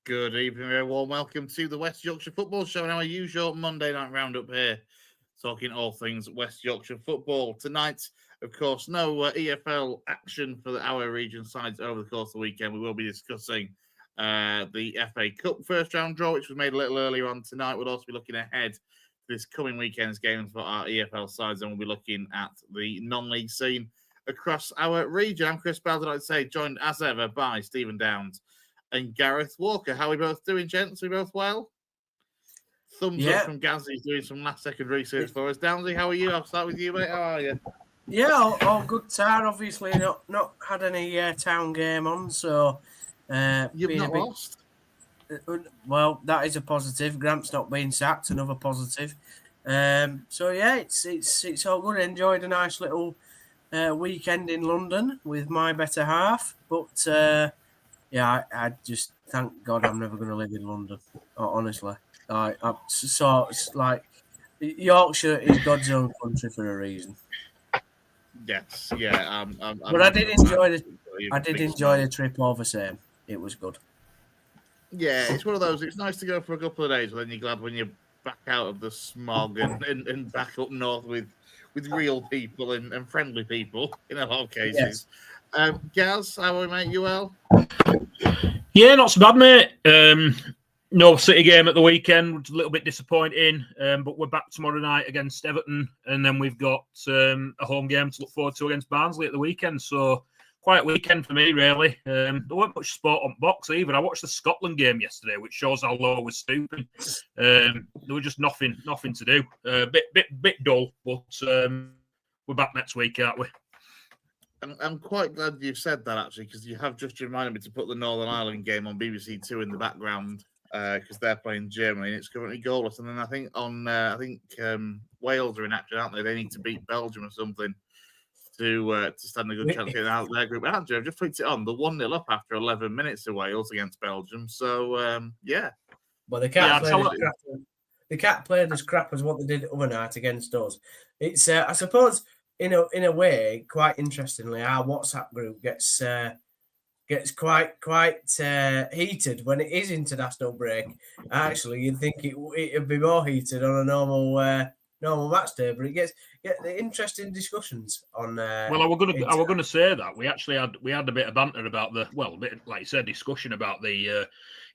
Good evening, everyone. Welcome to the West Yorkshire Football Show and our usual Monday night roundup here, talking all things West Yorkshire football. Tonight, of course, no EFL action for our region sides over the course of the weekend. We will be discussing the FA Cup first round draw, which was made a little earlier on tonight. We'll also be looking ahead to this coming weekend's games for our EFL sides, and we'll be looking at the non-league scene across our region. I'm Chris Bowden, I'd say, joined as ever by Stephen Downs and Gareth Walker. How are we both doing, gents? Are we both well? Thumbs up from Gazzy. He's doing some last-second research for us. Downsy, how are you? I'll start with you, mate. How are you? Yeah, all good, Tar. Obviously, not had any town game on, so you've not lost. Well, that is a positive. Grant's not been sacked, another positive. So yeah, it's all good. Enjoyed a nice little weekend in London with my better half, but yeah, I just thank God I'm never going to live in London. Honestly, it's like Yorkshire is God's own country for a reason. Yes, yeah. But I did enjoy the trip over same. It was good. Yeah, it's one of those. It's nice to go for a couple of days, but then you're glad when you're back out of the smog and back up north with real people and friendly people in a lot of cases. Yes. Gaz, how are we, mate? You well? Yeah, not so bad, mate. No City game at the weekend, which is a little bit disappointing, but we're back tomorrow night against Everton, and then we've got a home game to look forward to against Barnsley at the weekend. So, quiet weekend for me, really. There weren't much sport on box either. I watched the Scotland game yesterday, which shows how low we're stooping. There was just nothing to do. Bit dull, but we're back next week, aren't we? I'm quite glad you've said that, actually, because you have just reminded me to put the Northern Ireland game on BBC Two in the background, because they're playing Germany and it's currently goalless. And then I think Wales are in action, aren't they? They need to beat Belgium or something to stand a good chance of getting out of their group. Andrew, I've just flicked it on. The 1-0 up after 11 minutes to Wales against Belgium. So, yeah. But they can't play as crap as what they did the other night against us. It's, I suppose, in a way, quite interestingly, our WhatsApp group gets quite heated when it is international break. Actually, you'd think it'd be more heated on a normal match day, but it gets interesting discussions on. Well, I was going to say that we actually had a bit of banter about a bit like you said, discussion about the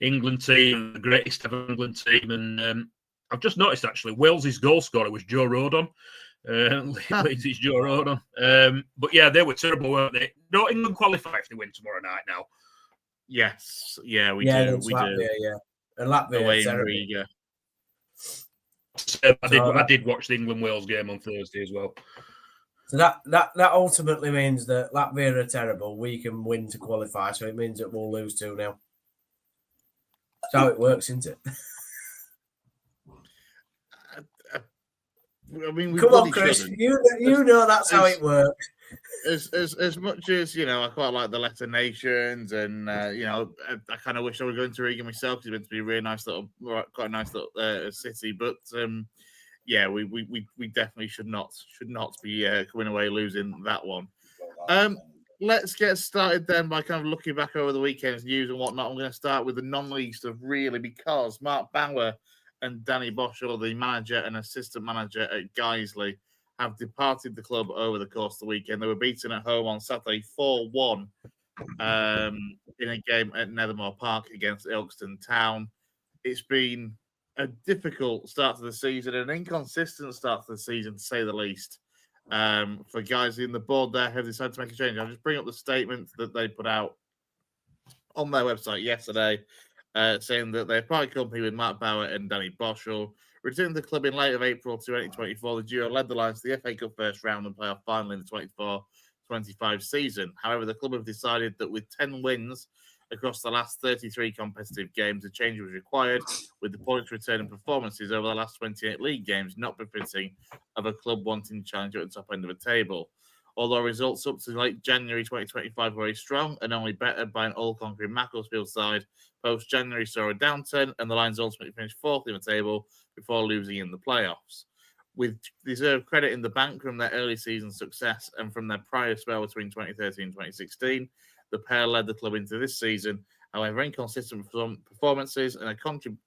England team, the greatest ever England team, and I've just noticed actually Wales's goal scorer was Joe Rodon. Leeds' Joe Rodon. But yeah, they were terrible, weren't they? No, England qualify if they win tomorrow night now. Yes, yeah, we do. Latvia, yeah, and Latvia away in Riga. I did watch the England-Wales game on Thursday as well. So that ultimately means that Latvia are terrible. We can win to qualify, so it means that we'll lose 2-0. That's how it works, isn't it? I mean, come on, Chris. You know that's how it works. As much as I quite like the Letter Nations, and I kind of wish I were going to Riga myself because it's meant to be a really nice quite a nice little city. But yeah, we definitely should not be coming away losing that one. Let's get started then by kind of looking back over the weekend's news and whatnot. I'm going to start with the non-league stuff, really, because Mark BOWER and Danny Boschel, the manager and assistant manager at GUISELEY, have departed the club over the course of the weekend. They were beaten at home on Saturday 4-1 in a game at Nethermore Park against Ilkeston Town. It's been a difficult start to the season, an inconsistent start to the season, to say the least, for GUISELEY. And the board there have decided to make a change. I'll just bring up the statement that they put out on their website yesterday, saying that they parted company with Mark BOWER and Danny Boschel. Returning to the club in late of April 2024, the duo led the Lions to the FA Cup first round and playoff final in the 24-25 season. However, the club have decided that with 10 wins across the last 33 competitive games, a change was required, with the points return and performances over the last 28 league games not befitting of a club wanting to challenge at the top end of the table. Although results up to late January 2025 were very strong and only bettered by an all-conquering Macclesfield side, post-January saw a downturn and the Lions ultimately finished fourth in the table before losing in the playoffs. With deserved credit in the bank from their early season success and from their prior spell between 2013 and 2016, the pair led the club into this season However, inconsistent performances and a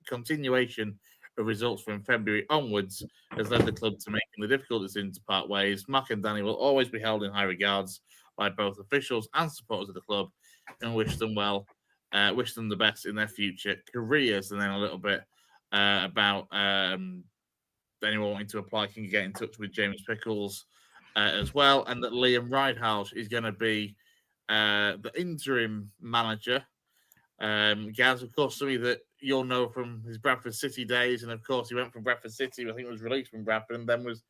continuation of results from February onwards has led the club to making the difficult decision to part ways. Mark and Danny will always be held in high regards by both officials and supporters of the club, and wish them well, wish them the best in their future careers. And then a little bit about anyone wanting to apply can get in touch with James Pickles as well, and that Liam Ridehouse is going to be the interim manager. Gaz, of course, somebody that you'll know from his Bradford City days, and of course he went from Bradford City, I think it was released from Bradford, and then was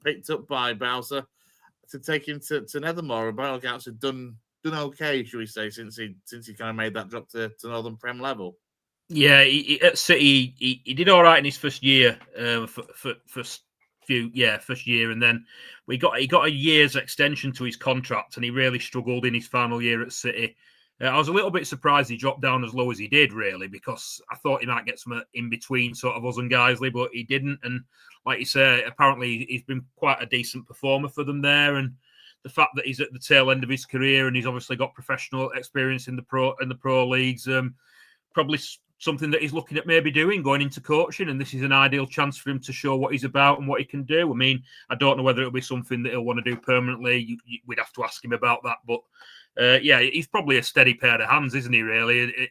picked up by BOWER to take him to Nethermore. And by all accounts, had done okay, should we say, since he kind of made that drop to Northern Prem level. Yeah, at City he did all right in his first year, first year, and then he got a year's extension to his contract, and he really struggled in his final year at City. I was a little bit surprised he dropped down as low as he did, really, because I thought he might get some in between sort of us and Guiseley, but he didn't. And like you say, apparently he's been quite a decent performer for them there. And the fact that he's at the tail end of his career and he's obviously got professional experience in the pro leagues, probably something that he's looking at maybe doing, going into coaching. And this is an ideal chance for him to show what he's about and what he can do. I mean, I don't know whether it'll be something that he'll want to do permanently. We'd have to ask him about that, but. He's probably a steady pair of hands, isn't he? Really,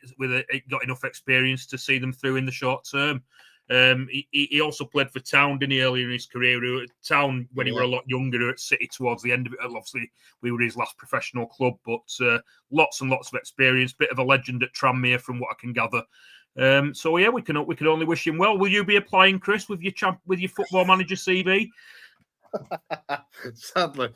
got enough experience to see them through in the short term. He also played for Town, didn't he, earlier in his career? We were at Town when he were a lot younger, at City towards the end of it. Obviously, we were his last professional club, but lots and lots of experience. Bit of a legend at Tranmere, from what I can gather. We can only wish him well. Will you be applying, Chris, with your football manager CV? Sadly,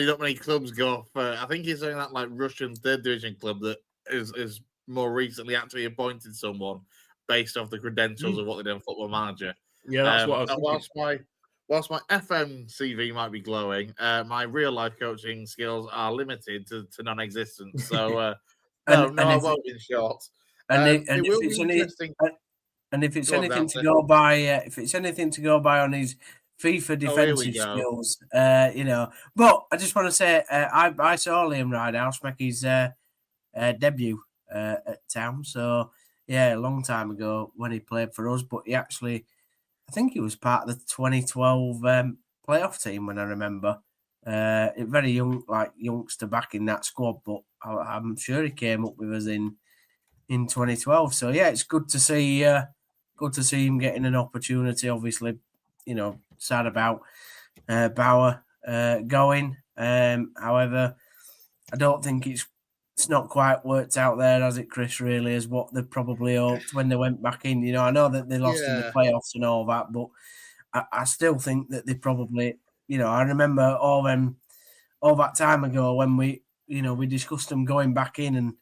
not many clubs go for. I think he's saying that like Russian third division club that is more recently actually appointed someone based off the credentials of what they did on Football Manager. Yeah, that's what I was thinking. Whilst my FM CV might be glowing, my real life coaching skills are limited to non-existent. So I won't. In short, if it's anything to go by, on his FIFA defensive skills, But I just want to say, I saw Liam Ridehouse make his debut at Town. So, yeah, a long time ago when he played for us. But I think he was part of the 2012 playoff team, when I remember. Very young, like youngster back in that squad. But I'm sure he came up with us in 2012. So, yeah, it's good to see him getting an opportunity, obviously. Sad about BOWER going. However, I don't think it's not quite worked out there, has it, Chris, really, as what they probably hoped when they went back in. I know that they lost in the playoffs and all that, but I still think that they probably, I remember all that time ago when we discussed them going back in, and,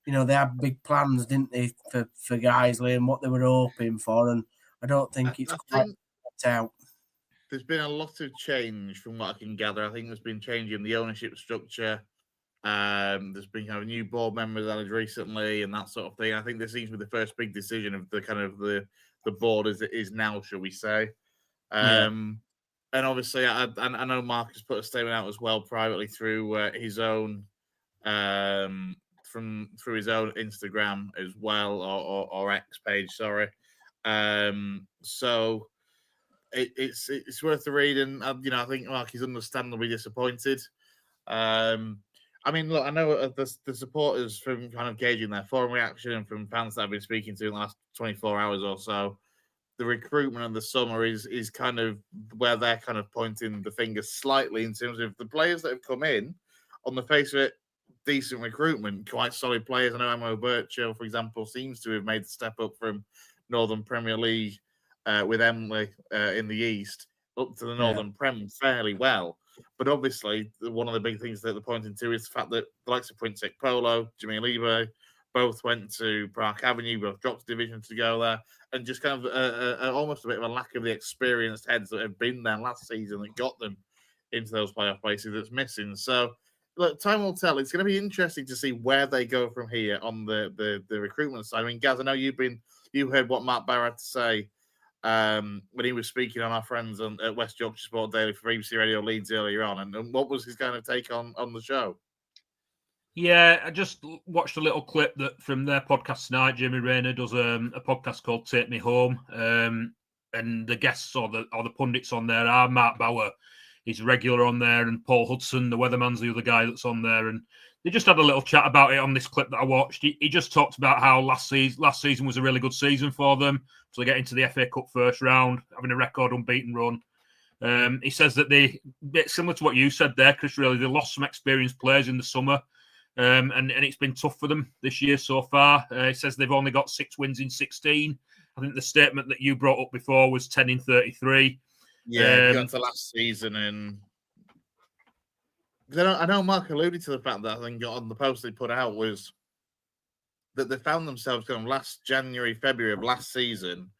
they had big plans, didn't they, for Guiseley and what they were hoping for, and I don't think it's quite worked out. There's been a lot of change from what I can gather. I think there's been change in the ownership structure. There's been kind of new board members added recently and that sort of thing. I think this seems to be the first big decision of the kind of the board as it is now, shall we say. And obviously, I know Mark has put a statement out as well privately through his own through his own Instagram as well, or X page, sorry. So it's worth the read, and I think Mark is understandably disappointed. I mean, look, I know the supporters, from kind of gauging their forum reaction and from fans that I've been speaking to in the last 24 hours or so, the recruitment of the summer is kind of where they're kind of pointing the finger slightly in terms of the players that have come in. On the face of it, decent recruitment, quite solid players. I know Amo Birchall, for example, seems to have made the step up from Northern Premier League with Emily in the East up to the Northern Prem fairly well. But obviously, one of the big things that they're pointing to is the fact that the likes of Prince Polo, Jimmy Liebe, both went to Park Avenue, both dropped division to go there, and just kind of almost a bit of a lack of the experienced heads that have been there last season that got them into those playoff places that's missing. So, look, time will tell. It's going to be interesting to see where they go from here on the recruitment side. I mean, Gaz, I know you heard what Matt Barr had to say when he was speaking on our friends at West Yorkshire Sport Daily for BBC Radio Leeds earlier on, and what was his kind of take on the show? Yeah, I just watched a little clip that from their podcast tonight. Jimmy Rayner does a podcast called "Take Me Home," and the guests or the pundits on there are Mark BOWER, he's regular on there, and Paul Hudson, the weatherman's the other guy that's on there, and they just had a little chat about it on this clip that I watched. He just talked about how last season was a really good season for them, so they get into the FA Cup first round, having a record unbeaten run. He says that they, similar to what you said there, Chris, really, they lost some experienced players in the summer. And it's been tough for them this year so far. He says they've only got 6 wins in 16. I think the statement that you brought up before was 10 in 33. Yeah, got to last season, and I know Mark alluded to the fact that I think on the post they put out was that they found themselves going last January, February of last season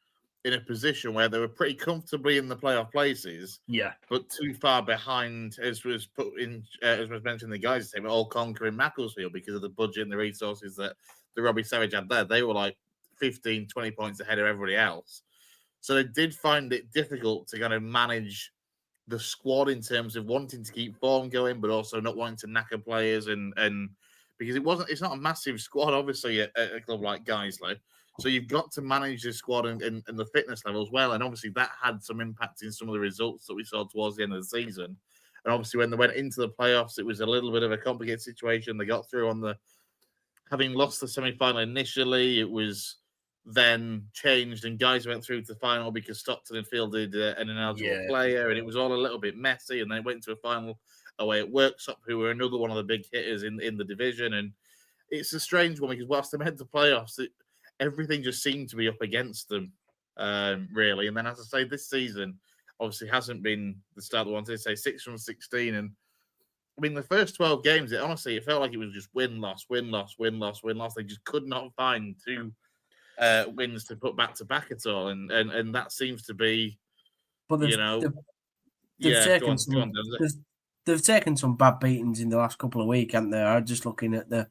in a position where they were pretty comfortably in the playoff places, but too far behind, as was put in, as was mentioned in the guys' team, all conquering Macclesfield because of the budget and the resources that the Robbie Savage had there. They were like 15, 20 points ahead of everybody else. So they did find it difficult to kind of manage the squad in terms of wanting to keep form going, but also not wanting to knacker players and because it's not a massive squad, obviously, at a club like Guiseley. So you've got to manage the squad and the fitness level as well. And obviously that had some impact in some of the results that we saw towards the end of the season. And obviously when they went into the playoffs, it was a little bit of a complicated situation. They got through having lost the semi-final initially, it was then changed and guys went through to the final because Stockton had fielded an ineligible player and it was all a little bit messy. And then it went to a final away at Worksop, who were another one of the big hitters in the division. And it's a strange one because whilst they made the playoffs, everything just seemed to be up against them, really. And then, as I say, this season obviously hasn't been the start they wanted to say, 6 from 16. And I mean, the first 12 games, it felt like it was just win, loss, win, loss, win, loss, win, loss. They just could not find 2 wins to put back to back at all. And that seems to be, they've taken some bad beatings in the last couple of weeks, haven't they? I'm just looking at the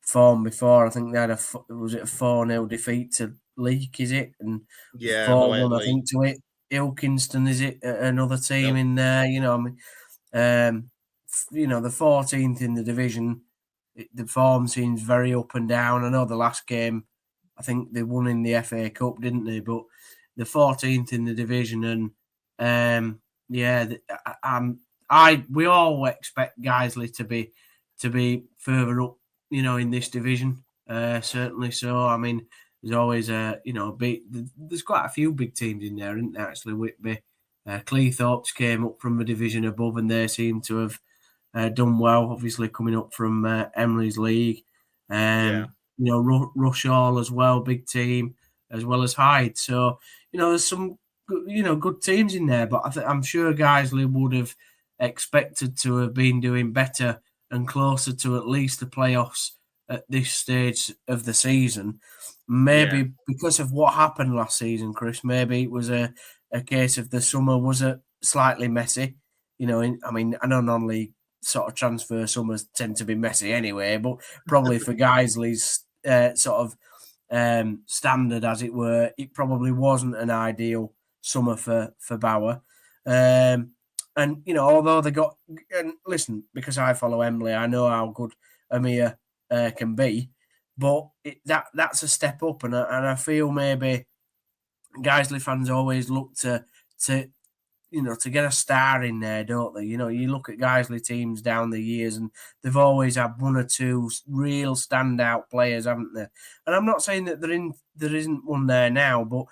form before. I think they had a 4-0 defeat to Leek, is it? And 4-1, I think, to it. Ilkinston, is it? Another team in there, the 14th in the division. The form seems very up and down. I know the last game, I think they won in the FA Cup, didn't they? But the 14th in the division, and we all expect Guiseley to be further up, in this division, certainly. So, I mean, there's always there's quite a few big teams in there, isn't there? Actually, Whitby, Cleethorpes came up from the division above, and they seem to have done well. Obviously, coming up from Emery's league, Rush Hall as well, big team, as well as Hyde. So, there's some good teams in there, but I'm sure Guiseley would have expected to have been doing better and closer to at least the playoffs at this stage of the season. Maybe because of what happened last season, Chris, maybe it was a case of the summer was slightly messy. I know non-league sort of transfer summers tend to be messy anyway, but probably for Guiseley's standard, as it were, it probably wasn't an ideal summer for BOWER. And, although they got... And listen, because I follow Emily, I know how good Amir can be. But that's a step up. And I feel maybe Guiseley fans always look to get a star in there, don't they? You look at Guiseley teams down the years and they've always had 1 or 2 real standout players, haven't they? And I'm not saying that there isn't one there now, but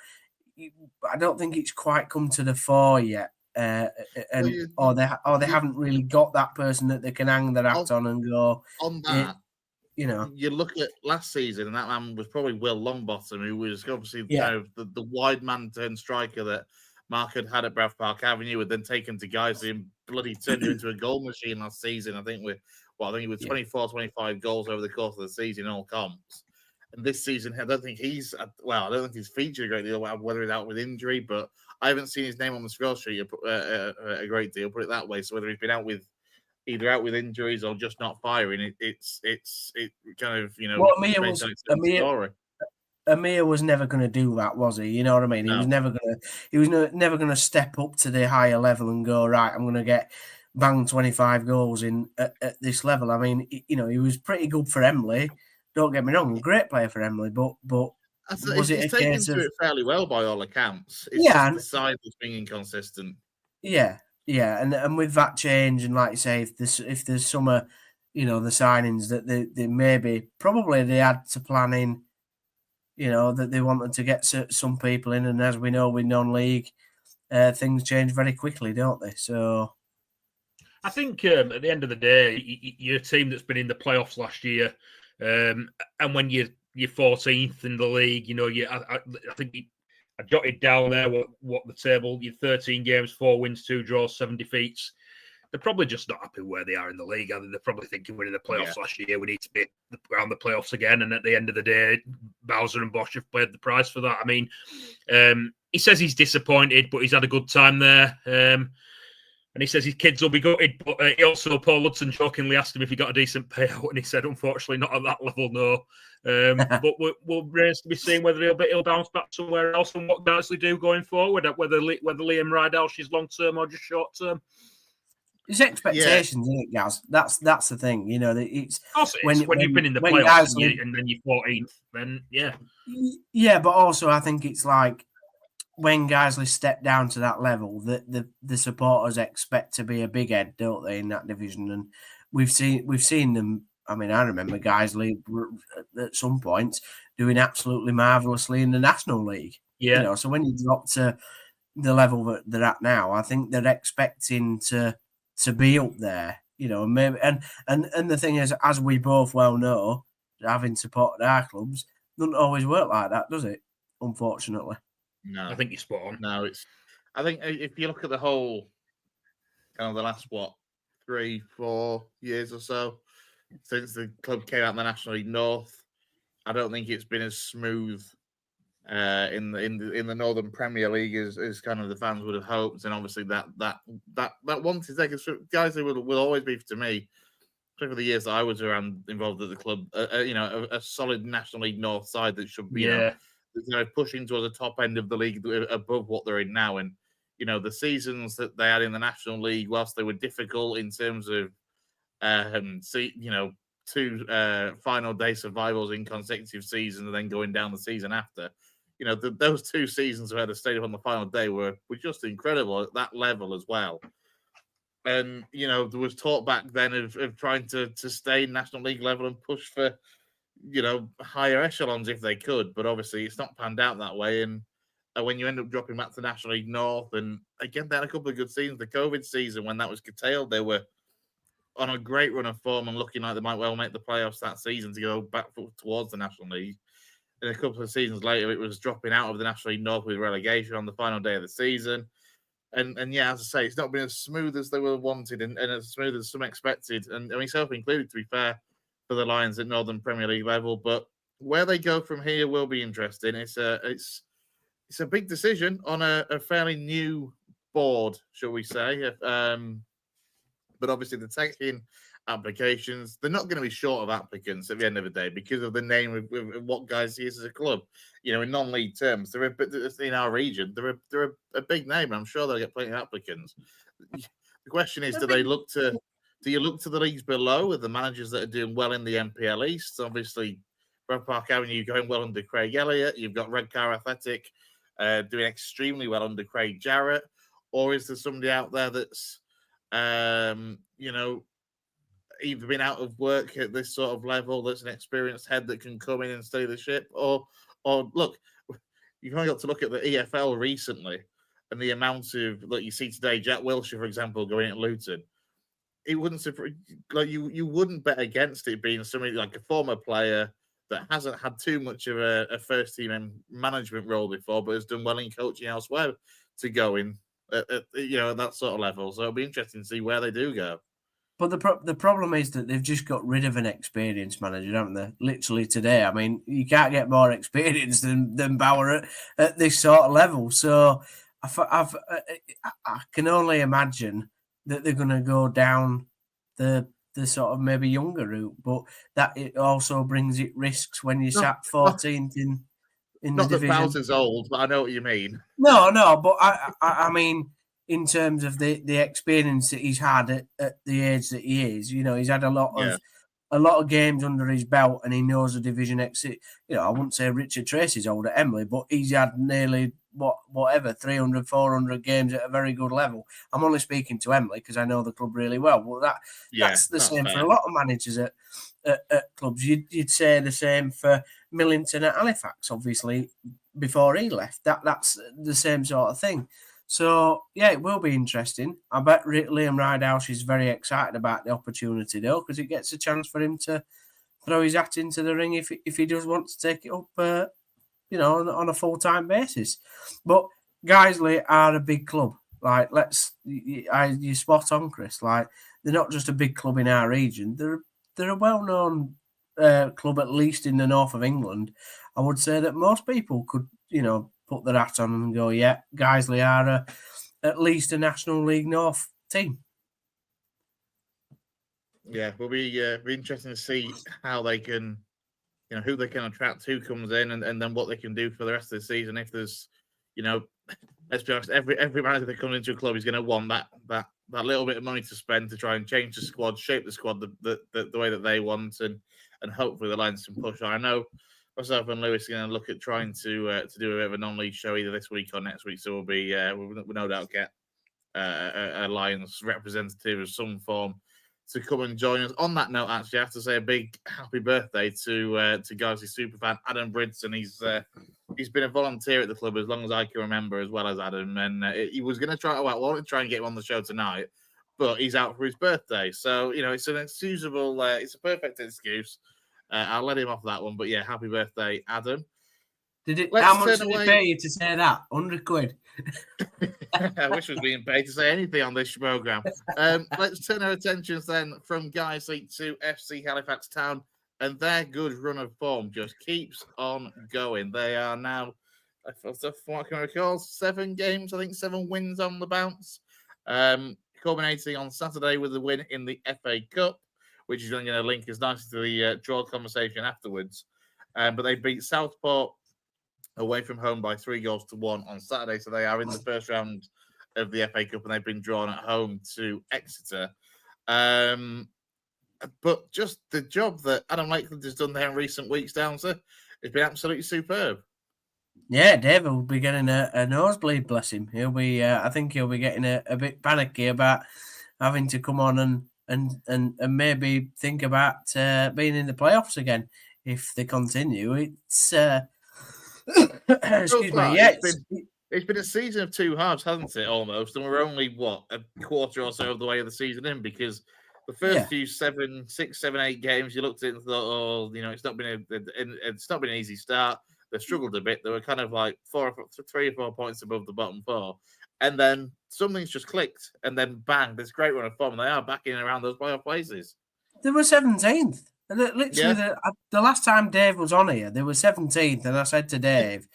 I don't think it's quite come to the fore yet. Or they haven't really got that person that they can hang their hat on and go on that. You look at last season, and that man was probably Will Longbottom, who was obviously the wide man turned striker that Mark had at Bradford Park Avenue, would then take him to Guiseley and bloody turned him into a goal machine last season. I think with 24, 25 goals over the course of the season in all comps. And this season, I don't think he's featured a great deal, whether he's out with injury, but I haven't seen his name on the score sheet a great deal, put it that way. So whether he's been out with injuries or just not firing, it's kind of, Well, Amir was never going to do that, was he? You know what I mean? No. He was never going to step up to the higher level and go, right, I'm going to get bang 25 goals in at this level. I mean, he was pretty good for Emily. Don't get me wrong, great player for Emily, but was it a taken case to of it fairly well by all accounts? It's just the side that's being inconsistent. Yeah, and with that change, and like you say, if there's some, the signings that they probably they had to plan in, that they wanted to get some people in, and as we know with non-league, things change very quickly, don't they? So, I think at the end of the day, you're a team that's been in the playoffs last year, and when you're 14th in the league, I think I jotted down there what the table. You're 13 games, 4 wins, 2 draws, 7 defeats. They're probably just not happy where they are in the league. They're probably thinking we're in the playoffs last year. We need to be around the playoffs again. And at the end of the day, Bowser and Bosch have paid the price for that. I mean, he says he's disappointed, but he's had a good time there. And he says his kids will be gutted. But Paul Hudson jokingly asked him if he got a decent payout. And he said, unfortunately, not at that level, no. But we'll remains to be seen whether he'll bounce back somewhere else and what GUISELEY do going forward, whether Liam Rydell is long term or just short term. His expectations, isn't it, Gaz? That's the thing, It's when you've been in the playoffs and then you're 14th, then yeah. But also, I think it's like when GUISELEY step down to that level, the supporters expect to be a big head, don't they, in that division? And we've seen them. I mean, I remember GUISELEY at some point doing absolutely marvellously in the National League. Yeah. So when you drop to the level that they're at now, I think they're expecting to be up there. Maybe and the thing is, as we both well know, having supported our clubs doesn't always work like that, does it? Unfortunately. No, I think you're spot on. No, I think if you look at the whole kind of the last 3-4 years or so since the club came out in the National League North, I don't think it's been as smooth in the Northern Premier League as kind of the fans would have hoped, and obviously that wanted to take us. GUISELEY will always be, to me, for the years that I was involved at the club, a solid National League North side that should be pushing towards the top end of the league above what they're in now. And the seasons that they had in the National League, whilst they were difficult in terms of 2 final day survivals in consecutive seasons and then going down the season after. Those 2 seasons where they stayed up on the final day were just incredible at that level as well. And, there was talk back then of trying to stay National League level and push for, higher echelons if they could. But obviously it's not panned out that way. And when you end up dropping back to National League North, and again, they had a couple of good seasons. The COVID season, when that was curtailed, they were on a great run of form and looking like they might well make the playoffs that season to go back towards the National League. And a couple of seasons later, it was dropping out of the National League North with relegation on the final day of the season. And yeah, as I say, it's not been as smooth as they were wanted and as smooth as some expected. And I mean, self included, to be fair, for the Lions at Northern Premier League level. But where they go from here will be interesting. It's a big decision on a fairly new board, shall we say. But obviously, they're taking applications. They're not going to be short of applicants at the end of the day because of the name of what GUISELEY is as a club. In non-league terms, they're in our region. They're a big name. I'm sure they'll get plenty of applicants. The question is, do you look to the leagues below with the managers that are doing well in the NPL East? Obviously, Red Park Avenue going well under Craig Elliott. You've got Redcar Athletic doing extremely well under Craig Jarrett. Or is there somebody out there that's either been out of work at this sort of level that's an experienced head that can come in and steady the ship, or look, you've only got to look at the EFL recently and the amount of you see today, Jack Wilshere, for example, going at Luton. It wouldn't you wouldn't bet against it being somebody like a former player that hasn't had too much of a first team management role before, but has done well in coaching elsewhere to go in at that sort of level. So it'll be interesting to see where they do go. But the problem is that they've just got rid of an experienced manager, haven't they? Literally today. I mean, you can't get more experienced than BOWER at this sort of level. So I can only imagine that they're going to go down the sort of maybe younger route, but that it also brings it risks when you sat 14th in the division. Not that Bowser's old, but I know what you mean. No, but I mean, in terms of the experience that he's had at the age that he is. You know, he's had a lot of games under his belt, and he knows the division exit. You know, I wouldn't say Richard Tracy's old at Emily, but he's had nearly 300, 400 games at a very good level. I'm only speaking to Emily because I know the club really well. Well, that's the same for a lot of managers at clubs. You'd say the same for Millington at Halifax, obviously, before he left. That's the same sort of thing. So, yeah, it will be interesting. I bet Liam Ridehouse is very excited about the opportunity, though, because it gets a chance for him to throw his hat into the ring if he does want to take it up, on a full-time basis. But Guiseley are a big club. Like, you spot on, Chris. Like, they're not just a big club in our region. They're a well-known club, at least in the north of England. I would say that most people could, put their hat on and go, yeah, Guiseley are at least a National League North team. Yeah, will be interesting to see how they can, who they can attract, who comes in, and then what they can do for the rest of the season. If there's, let's be honest, every manager that comes into a club is going to want that little bit of money to spend to try and change the squad, shape the squad the way that they want, and hopefully the Lions can push on. I know myself and Lewis are going to look at trying to do a bit of a non-league show either this week or next week. So we'll no doubt get a Lions representative of some form to come and join us. On that note, actually, I have to say a big happy birthday to Guiseley superfan Adam Bridson. He's been a volunteer at the club as long as I can remember, as well as Adam. And he was going to try and get him on the show tonight, but he's out for his birthday. So it's an excusable. It's a perfect excuse. I'll let him off that one. But yeah, happy birthday, Adam. How much did it pay you to say that? 100 quid. I wish I was being paid to say anything on this programme. Let's turn our attentions then from Guiseley to FC Halifax Town, and their good run of form just keeps on going. They are now, from what I can recall, 7 games, I think 7 wins on the bounce, culminating on Saturday with a win in the FA Cup, which is going to link us nicely to the draw conversation afterwards. But they beat Southport away from home by 3-1 on Saturday. So they are in the first round of the FA Cup, and they've been drawn at home to Exeter. But just the job that Adam Lakeland has done there in recent weeks, Downser, has been absolutely superb. Yeah, David will be getting a nosebleed, bless him. He'll be, I think he'll be getting a bit panicky about having to come on and maybe think about being in the playoffs again if they continue. It's excuse me. Yeah, it's been a season of 2 halves, hasn't it? Almost, and we're only a quarter or so of the way of the season in, because the first few 7, 6, 7, 8 games you looked at and thought, oh, it's not been an easy start. They struggled a bit. They were kind of like 3 or 4 points above the bottom 4, and then something's just clicked, and then bang, this great run of form. They are back in and around those playoff places. They were 17th. Literally, the last time Dave was on here, they were 17th, and I said to Dave,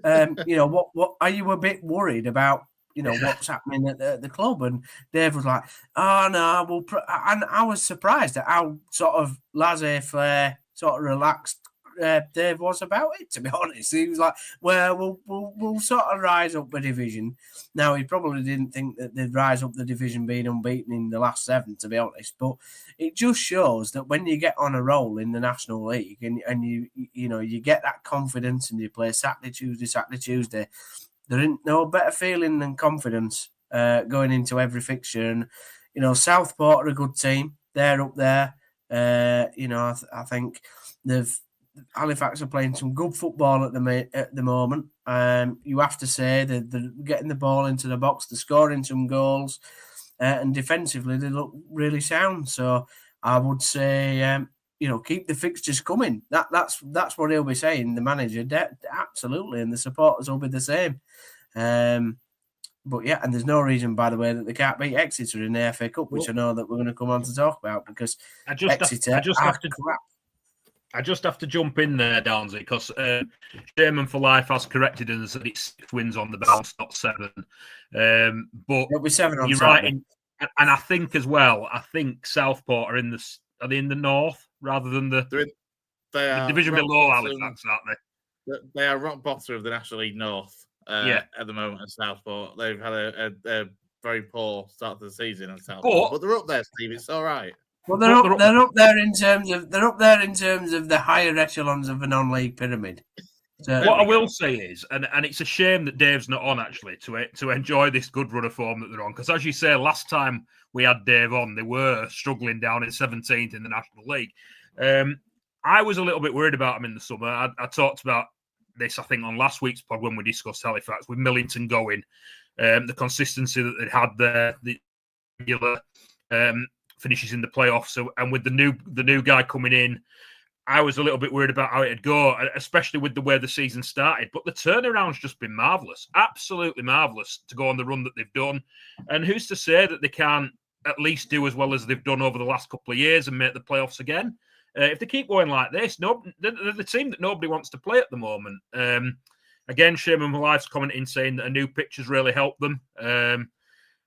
what are you a bit worried about? What's happening at the club? And Dave was like, "Oh no, and I was surprised at how sort of laissez-faire, sort of relaxed Dave was about it. To be honest, he was like, "Well, we'll sort of rise up the division." Now, he probably didn't think that they'd rise up the division being unbeaten in the last 7, to be honest. But it just shows that when you get on a roll in the National League and you get that confidence and you play Saturday, Tuesday, there ain't no better feeling than confidence going into every fixture. And Southport are a good team; they're up there. I think Halifax are playing some good football at the moment. You have to say that they're getting the ball into the box, they're scoring some goals, and defensively they look really sound. So I would say, keep the fixtures coming. That's what he'll be saying, the manager. Absolutely, and the supporters will be the same. But yeah, and there's no reason, by the way, that they can't beat Exeter in the FA Cup, which I know that we're going to come on to talk about, because Exeter are crap. I just have to jump in there, Downsy, because Chairman for Life has corrected and said it's 6 wins on the bounce, not 7. But it'll be 7 on you're Saturday. Right, and I think as well, Southport are are they in the north rather than the division below Halifax, aren't they? They are rock bottom of the National League North at the moment at Southport. They've had a very poor start to the season in Southport, but they're up there, Steve. It's all right. Well, they're up there in terms of the higher echelons of a non-league pyramid. So, what I will say is, and it's a shame that Dave's not on actually to enjoy this good run of form that they're on, because as you say, last time we had Dave on, they were struggling down in 17th in the National League. I was a little bit worried about them in the summer. I talked about this, I think, on last week's pod when we discussed Halifax with Millington going, the consistency that they'd had there, the regular finishes in the playoffs. So, and with the new guy coming in, I was a little bit worried about how it'd go, especially with the way the season started. But the turnaround's just been marvellous, absolutely marvellous to go on the run that they've done. And who's to say that they can't at least do as well as they've done over the last couple of years and make the playoffs again? If they keep going like this, they're the team that nobody wants to play at the moment. Again, Sherman Malife's commenting saying that a new pitch has really helped them, and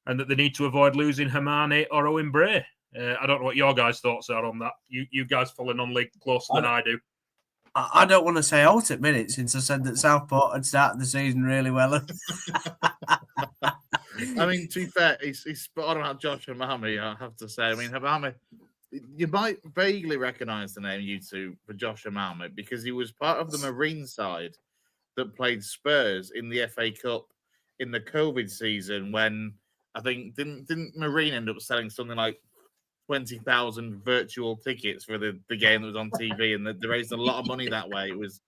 that they need to avoid losing Hermani or Owen Bray. I don't know what your guys' thoughts are on that. You guys follow non-league closer than I do. I don't want to say out at minute since I said that Southport had started the season really well. I mean, to be fair, he's spot on about Josh Hermani, I have to say. I mean, Hermani, you might vaguely recognise the name, you two, for Josh Hermani, because he was part of the Marine side that played Spurs in the FA Cup in the COVID season when I think didn't Marine end up selling something like 20,000 virtual tickets for the game that was on TV, and they raised a lot of money that way. It was,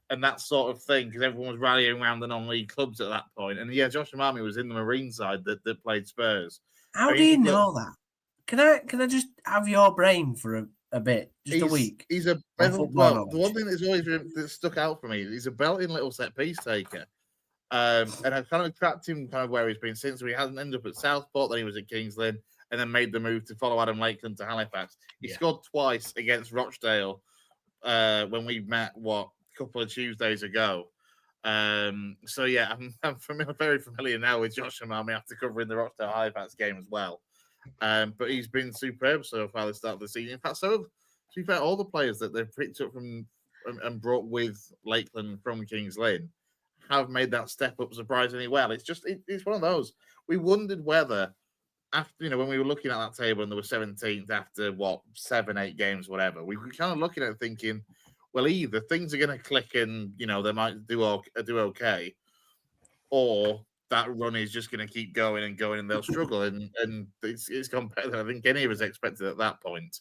and that sort of thing, because everyone was rallying around the non-league clubs at that point. And yeah, Josh Hermani was in the Marine side that played Spurs. How do you know that? Can I just have your brain for a bit, just a week? He's a the one thing that's always that stuck out for me. He's a belting little set piece taker. And I've kind of tracked him kind of where he's been since. So he hasn't ended up at Southport, then he was at Kings Lynn, and then made the move to follow Adam Lakeland to Halifax. He scored twice against Rochdale when we met, a couple of Tuesdays ago. So yeah, I'm very familiar now with Josh Hermani after covering the Rochdale Halifax game as well. But he's been superb so far the start of the season. In fact, so to be fair, all the players that they've picked up from and brought with Lakeland from Kings Lynn have made that step up surprisingly well. It's just it's one of those. We wondered whether after when we were looking at that table and there were 17th after 7-8 games, whatever, we were kind of looking at it thinking, well, either things are going to click and they might do okay, or that run is just going to keep going and going and they'll struggle, and it's gone better than I think any of us expected at that point.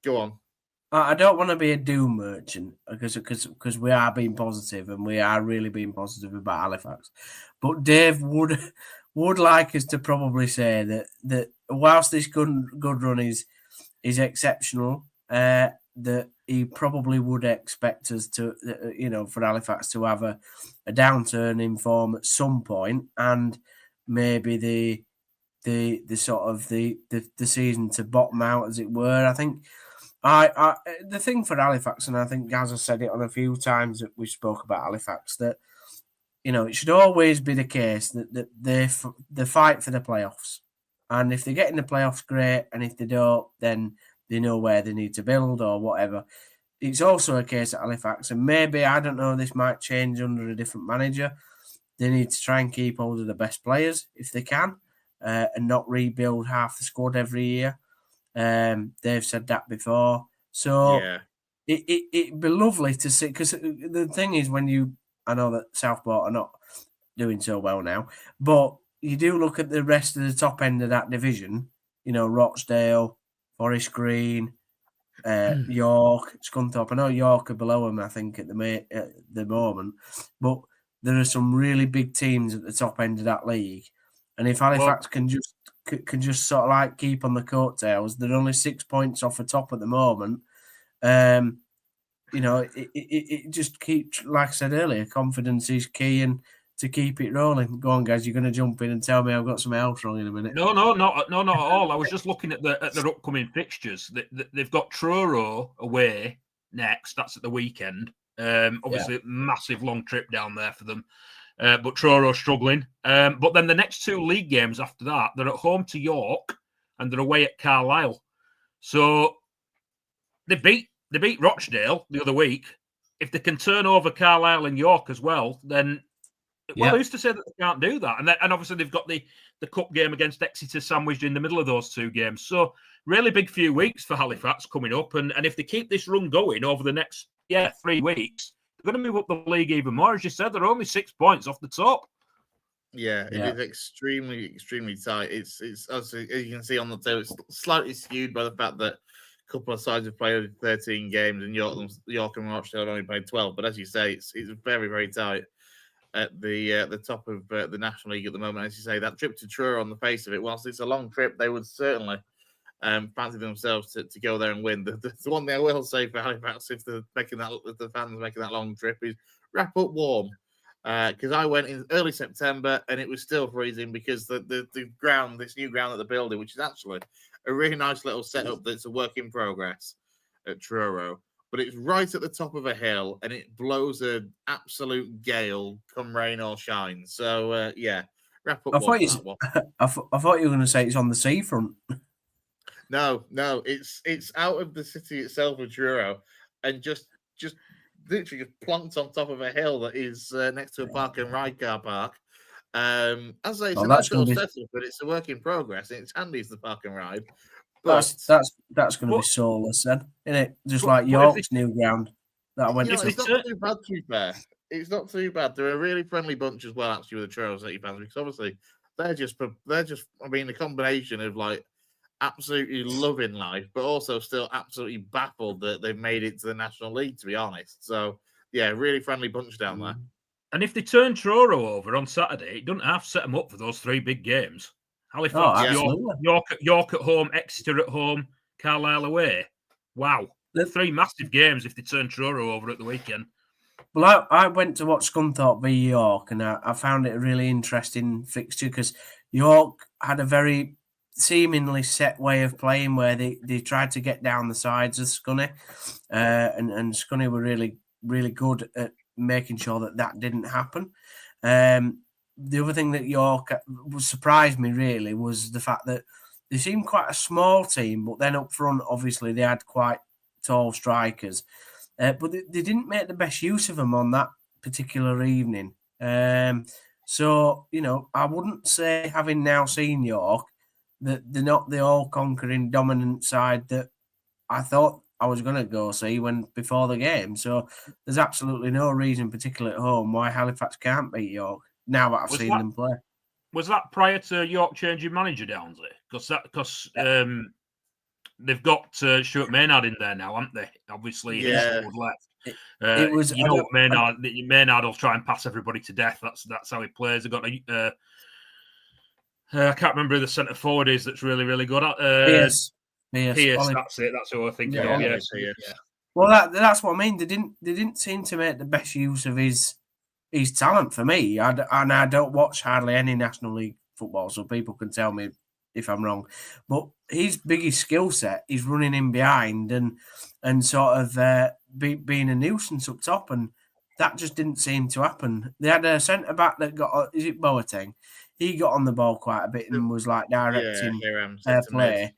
Go on. I don't want to be a doom merchant because we are being positive and we are really being positive about Halifax, but Dave would like us to probably say that whilst this good run is exceptional, that he probably would expect us to, for Halifax to have a downturn in form at some point, and maybe the sort of the season to bottom out, as it were. I think the thing for Halifax, and I think Gaz has said it on a few times that we spoke about Halifax, that it should always be the case that they fight for the playoffs, and if they get in the playoffs, great, and if they don't, then they know where they need to build or whatever. It's also a case at Halifax, and maybe, I don't know, this might change under a different manager. They need to try and keep hold of the best players if they can, and not rebuild half the squad every year. They've said that before. So it'd be lovely to see, because the thing is, I know that Southport are not doing so well now, but you do look at the rest of the top end of that division, Rochdale, Forest Green, York, Scunthorpe. I know York are below them, I think, at the moment, but there are some really big teams at the top end of that league. And if Halifax can just sort of like keep on the coattails, they're only 6 points off the top at the moment. It just keeps, like I said earlier, confidence is key, and to keep it rolling. Go on, guys. You're going to jump in and tell me I've got something else wrong in a minute. No, not at all. I was just looking at their upcoming fixtures. They've got Truro away next. That's at the weekend. Obviously, massive long trip down there for them. But Truro struggling. But then the next two league games after that, they're at home to York and they're away at Carlisle. So they beat Rochdale the other week. If they can turn over Carlisle and York as well, then Well, who's to say that they can't do that? And obviously they've got the cup game against Exeter sandwiched in the middle of those two games. So really big few weeks for Halifax coming up. And if they keep this run going over the next 3 weeks, they're going to move up the league even more. As you said, they're only 6 points off the top. Yeah, it is extremely, extremely tight. It's as you can see on the table, it's slightly skewed by the fact that a couple of sides have played 13 games and York and Rochdale have only played 12. But as you say, it's very, very tight at the top of the National League at the moment. As you say, that trip to Truro, on the face of it, whilst it's a long trip, they would certainly fancy themselves to go there and win. The one thing I will say for Halifax, if the fans making that long trip, is wrap up warm. Because I went in early September and it was still freezing because the ground, this new ground that they're building, which is actually a really nice little setup that's a work in progress at Truro, but it's right at the top of a hill and it blows an absolute gale come rain or shine. So, wrap up. I thought you were going to say it's on the seafront. No, it's out of the city itself of Truro and just literally just plonked on top of a hill that is next to a park and ride car park. As I say, it's a nice little setup, but it's a work in progress. It's handy as the park and ride. But that's going to be soulless then, isn't it? Just like York's new ground that I went to. It's not too bad, to be fair. It's not too bad. They're a really friendly bunch as well, actually, with the Truro City fans, because obviously they're just a combination of like absolutely loving life, but also still absolutely baffled that they've made it to the National League, to be honest. So, yeah, really friendly bunch down there. And if they turn Truro over on Saturday, it doesn't have to set them up for those 3 big games. Halifax, York at home, Exeter at home, Carlisle away. Wow. 3 massive games if they turn Truro over at the weekend. Well, I went to watch Scunthorpe v York, and I found it a really interesting fixture because York had a very seemingly set way of playing where they tried to get down the sides of Scunny, and Scunny were really, really good at making sure that didn't happen. The other thing that York surprised me really was the fact that they seemed quite a small team, but then up front, obviously, they had quite tall strikers. But they didn't make the best use of them on that particular evening. So, I wouldn't say, having now seen York, that they're not the all-conquering dominant side that I thought I was going to go see before the game. So there's absolutely no reason, particularly at home, why Halifax can't beat York now that I've seen them play. Was that prior to York changing manager, Downsley? Because they've got Stuart Maynard in there now, haven't they? Obviously, he's left. It was, Maynard will try and pass everybody to death. That's how he plays. They've got I can't remember who the centre forward is that's really, really good at. Pierce, that's it. That's who I think of. Yeah. Well, that's what I mean. They didn't seem to make the best use of his talent for me. I don't watch hardly any National League football, so people can tell me if I'm wrong. But his biggest skill set is running in behind and sort of being a nuisance up top, and that just didn't seem to happen. They had a centre back that got, is it Boateng? He got on the ball quite a bit and was like directing play.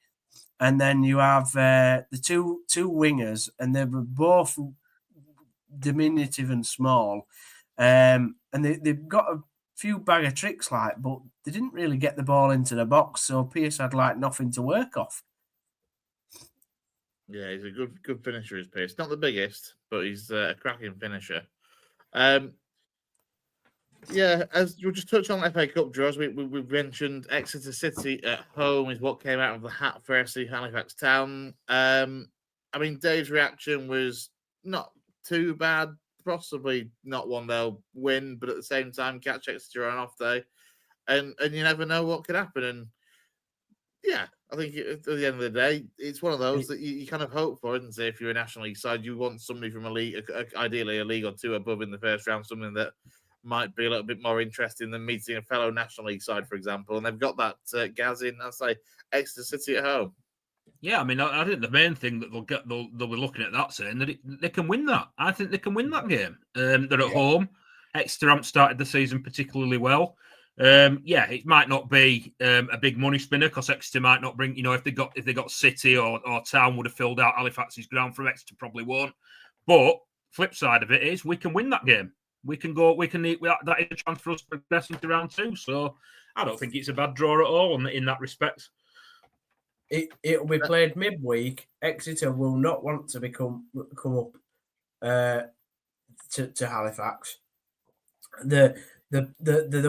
And then you have the two wingers, and they were both diminutive and small. And they've got a few bag of tricks, but they didn't really get the ball into the box. So Pierce had nothing to work off. Yeah, he's a good finisher, is Pierce. Not the biggest, but he's a cracking finisher. Yeah, as you just touched on the FA Cup draws, we've mentioned Exeter City at home is what came out of the hat for FC Halifax Town. Dave's reaction was not too bad, possibly not one they'll win, but at the same time, catch Exeter on an off day, and you never know what could happen. And yeah, I think at the end of the day, it's one of those that you kind of hope for, isn't it? If you're a National League side, you want somebody from a league, ideally a league or two above in the first round, something that might be a little bit more interesting than meeting a fellow National League side, for example. And they've got that Gaz in, I say, Exeter City at home. Yeah, I think the main thing that they'll be looking at that saying that they can win that. I think they can win that game. They're at home. Exeter haven't started the season particularly well. It might not be a big money spinner because Exeter might not bring. If they got City or Town would have filled out Halifax's ground from Exeter, probably won't. But flip side of it is we can win that game. we can go. We can. That is a chance for us to progress into round 2. So I don't think it's a bad draw at all in that respect. It'll be played midweek. Exeter will not want to come up to Halifax. The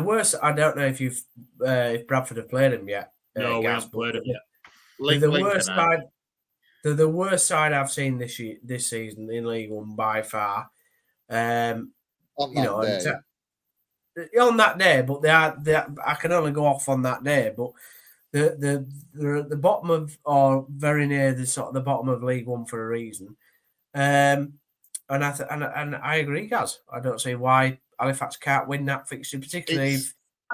worst. I don't know if Bradford have played them yet. No, we haven't played them yet. The worst side I've seen this season in League One by far. On that day, but they are. I can only go off on that day, but they're at the bottom of, or very near the bottom of League One for a reason. And I agree, Gaz. I don't see why Halifax can't win that fixture, particularly.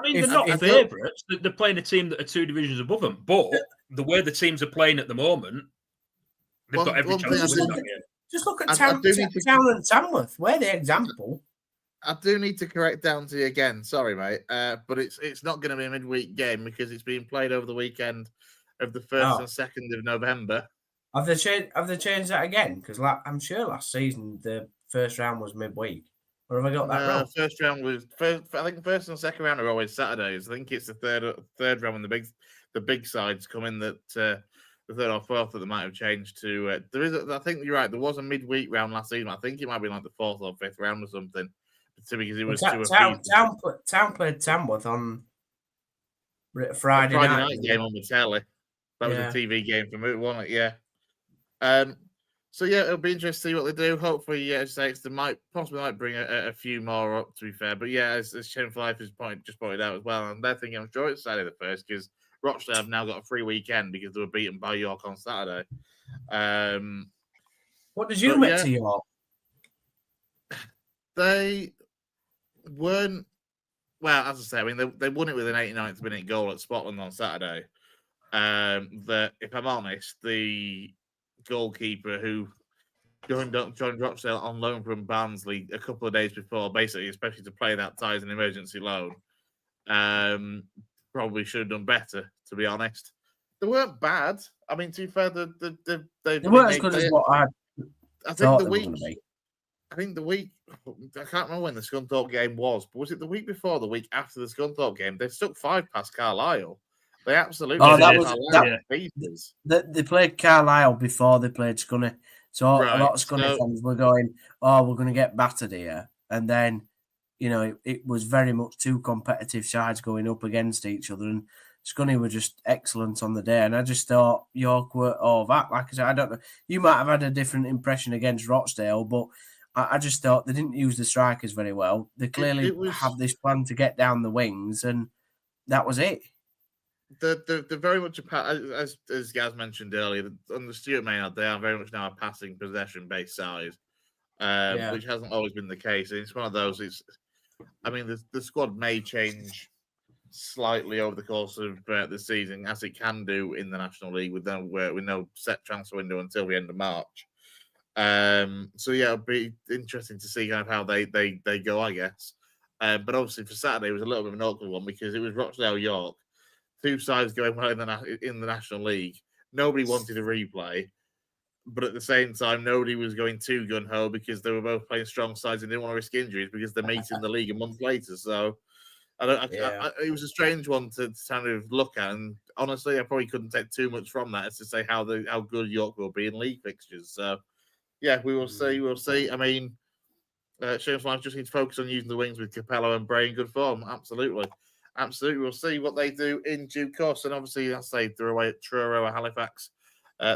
They're not favourites. They're playing a team that are 2 divisions above them. But the way the teams are playing at the moment, they've got every chance to win that game. Just look at Town and Tamworth. We're the example. I do need to correct Downsy again. Sorry, mate. But it's not going to be a midweek game because it's being played over the weekend of the 1st and 2nd of November. Have they changed that again? Because I'm sure last season the first round was midweek. Or have I got that wrong? First round was I think the first and second round are always Saturdays. I think it's the third round when the big sides come in that the third or fourth that they might have changed to. I think you're right. There was a midweek round last season. I think it might be like the 4th or 5th round or something. Because it was Town played Tamworth on Friday night game on the telly. That was a TV game for me, wasn't it? Yeah. So yeah, it'll be interesting to see what they do. Hopefully, they might bring a few more up. To be fair, but yeah, as Shane for Life has pointed out as well, and they're thinking I'm sure it's Saturday the 1st because Rochdale have now got a free weekend because they were beaten by York on Saturday. What did you make to York? They weren't well, as I say. I mean, they won it with an 89th minute goal at Scotland on Saturday. That, if I'm honest, the goalkeeper who joined Rochdale on loan from Barnsley a couple of days before, basically, especially to play that tie as an emergency loan, probably should have done better, to be honest. They weren't bad. I mean, to be fair, they weren't as good as what I thought they were going to be. I think the week, I can't remember when the Scunthorpe game was, but was it the week before, the week after the Scunthorpe game? They stuck 5 past Carlisle. They absolutely They played Carlisle before they played Scunny. So a lot of Scunny fans were going, we're going to get battered here. And then, it was very much 2 competitive sides going up against each other. And Scunny were just excellent on the day. And I just thought York were all that. Like I said, I don't know. You might have had a different impression against Rochdale, but I just thought they didn't use the strikers very well. They clearly have this plan to get down the wings, and that was it. They're very much as Gaz mentioned earlier, on the Stuart Maynard, they are very much now a passing possession based side, which hasn't always been the case. And it's one of those. The squad may change slightly over the course of the season, as it can do in the National League with no set transfer window until the end of March. So yeah, it'll be interesting to see kind of how they go, I guess. But obviously for Saturday it was a little bit of an awkward one because it was Rochdale York, 2 sides going well in the National League. Nobody wanted a replay, but at the same time nobody was going too gun ho because they were both playing strong sides and didn't want to risk injuries because they're meeting the league a month later. So it was a strange one to kind of look at, and honestly, I probably couldn't take too much from that as to say how good York will be in league fixtures. So. Yeah, we will see. We'll see. I mean, Shane's Life just needs to focus on using the wings with Capello and Bray in good form. Absolutely. We'll see what they do in due course. And obviously, as I say, they're away at Truro or Halifax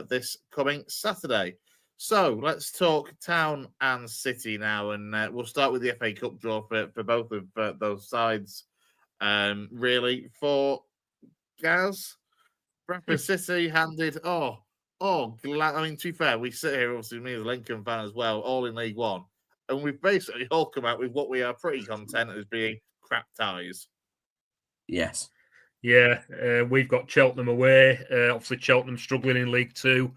this coming Saturday. So let's talk Town and City now. And we'll start with the FA Cup draw for both of those sides. Really, for Gaz, Bradford City handed... glad. I mean, to be fair, we sit here, obviously, me as a Lincoln fan as well, all in League One, and we've basically all come out with what we are pretty content as being crap ties. Yes. Yeah, we've got Cheltenham away. Obviously, Cheltenham struggling in League Two.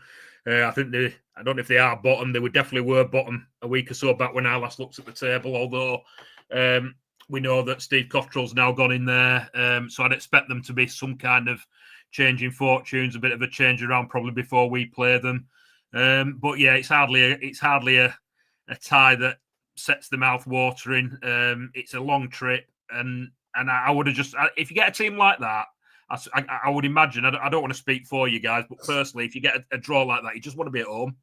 I don't know if they are bottom. They definitely were bottom a week or so back when I last looked at the table, although we know that Steve Cottrell's now gone in there, so I'd expect them to be some kind of changing fortunes, a bit of a change around probably before we play them. But yeah, it's hardly a tie that sets the mouth watering. It's a long trip, and I would have just if you get a team like that, I would imagine. I don't want to speak for you guys, but personally, if you get a draw like that, you just want to be at home.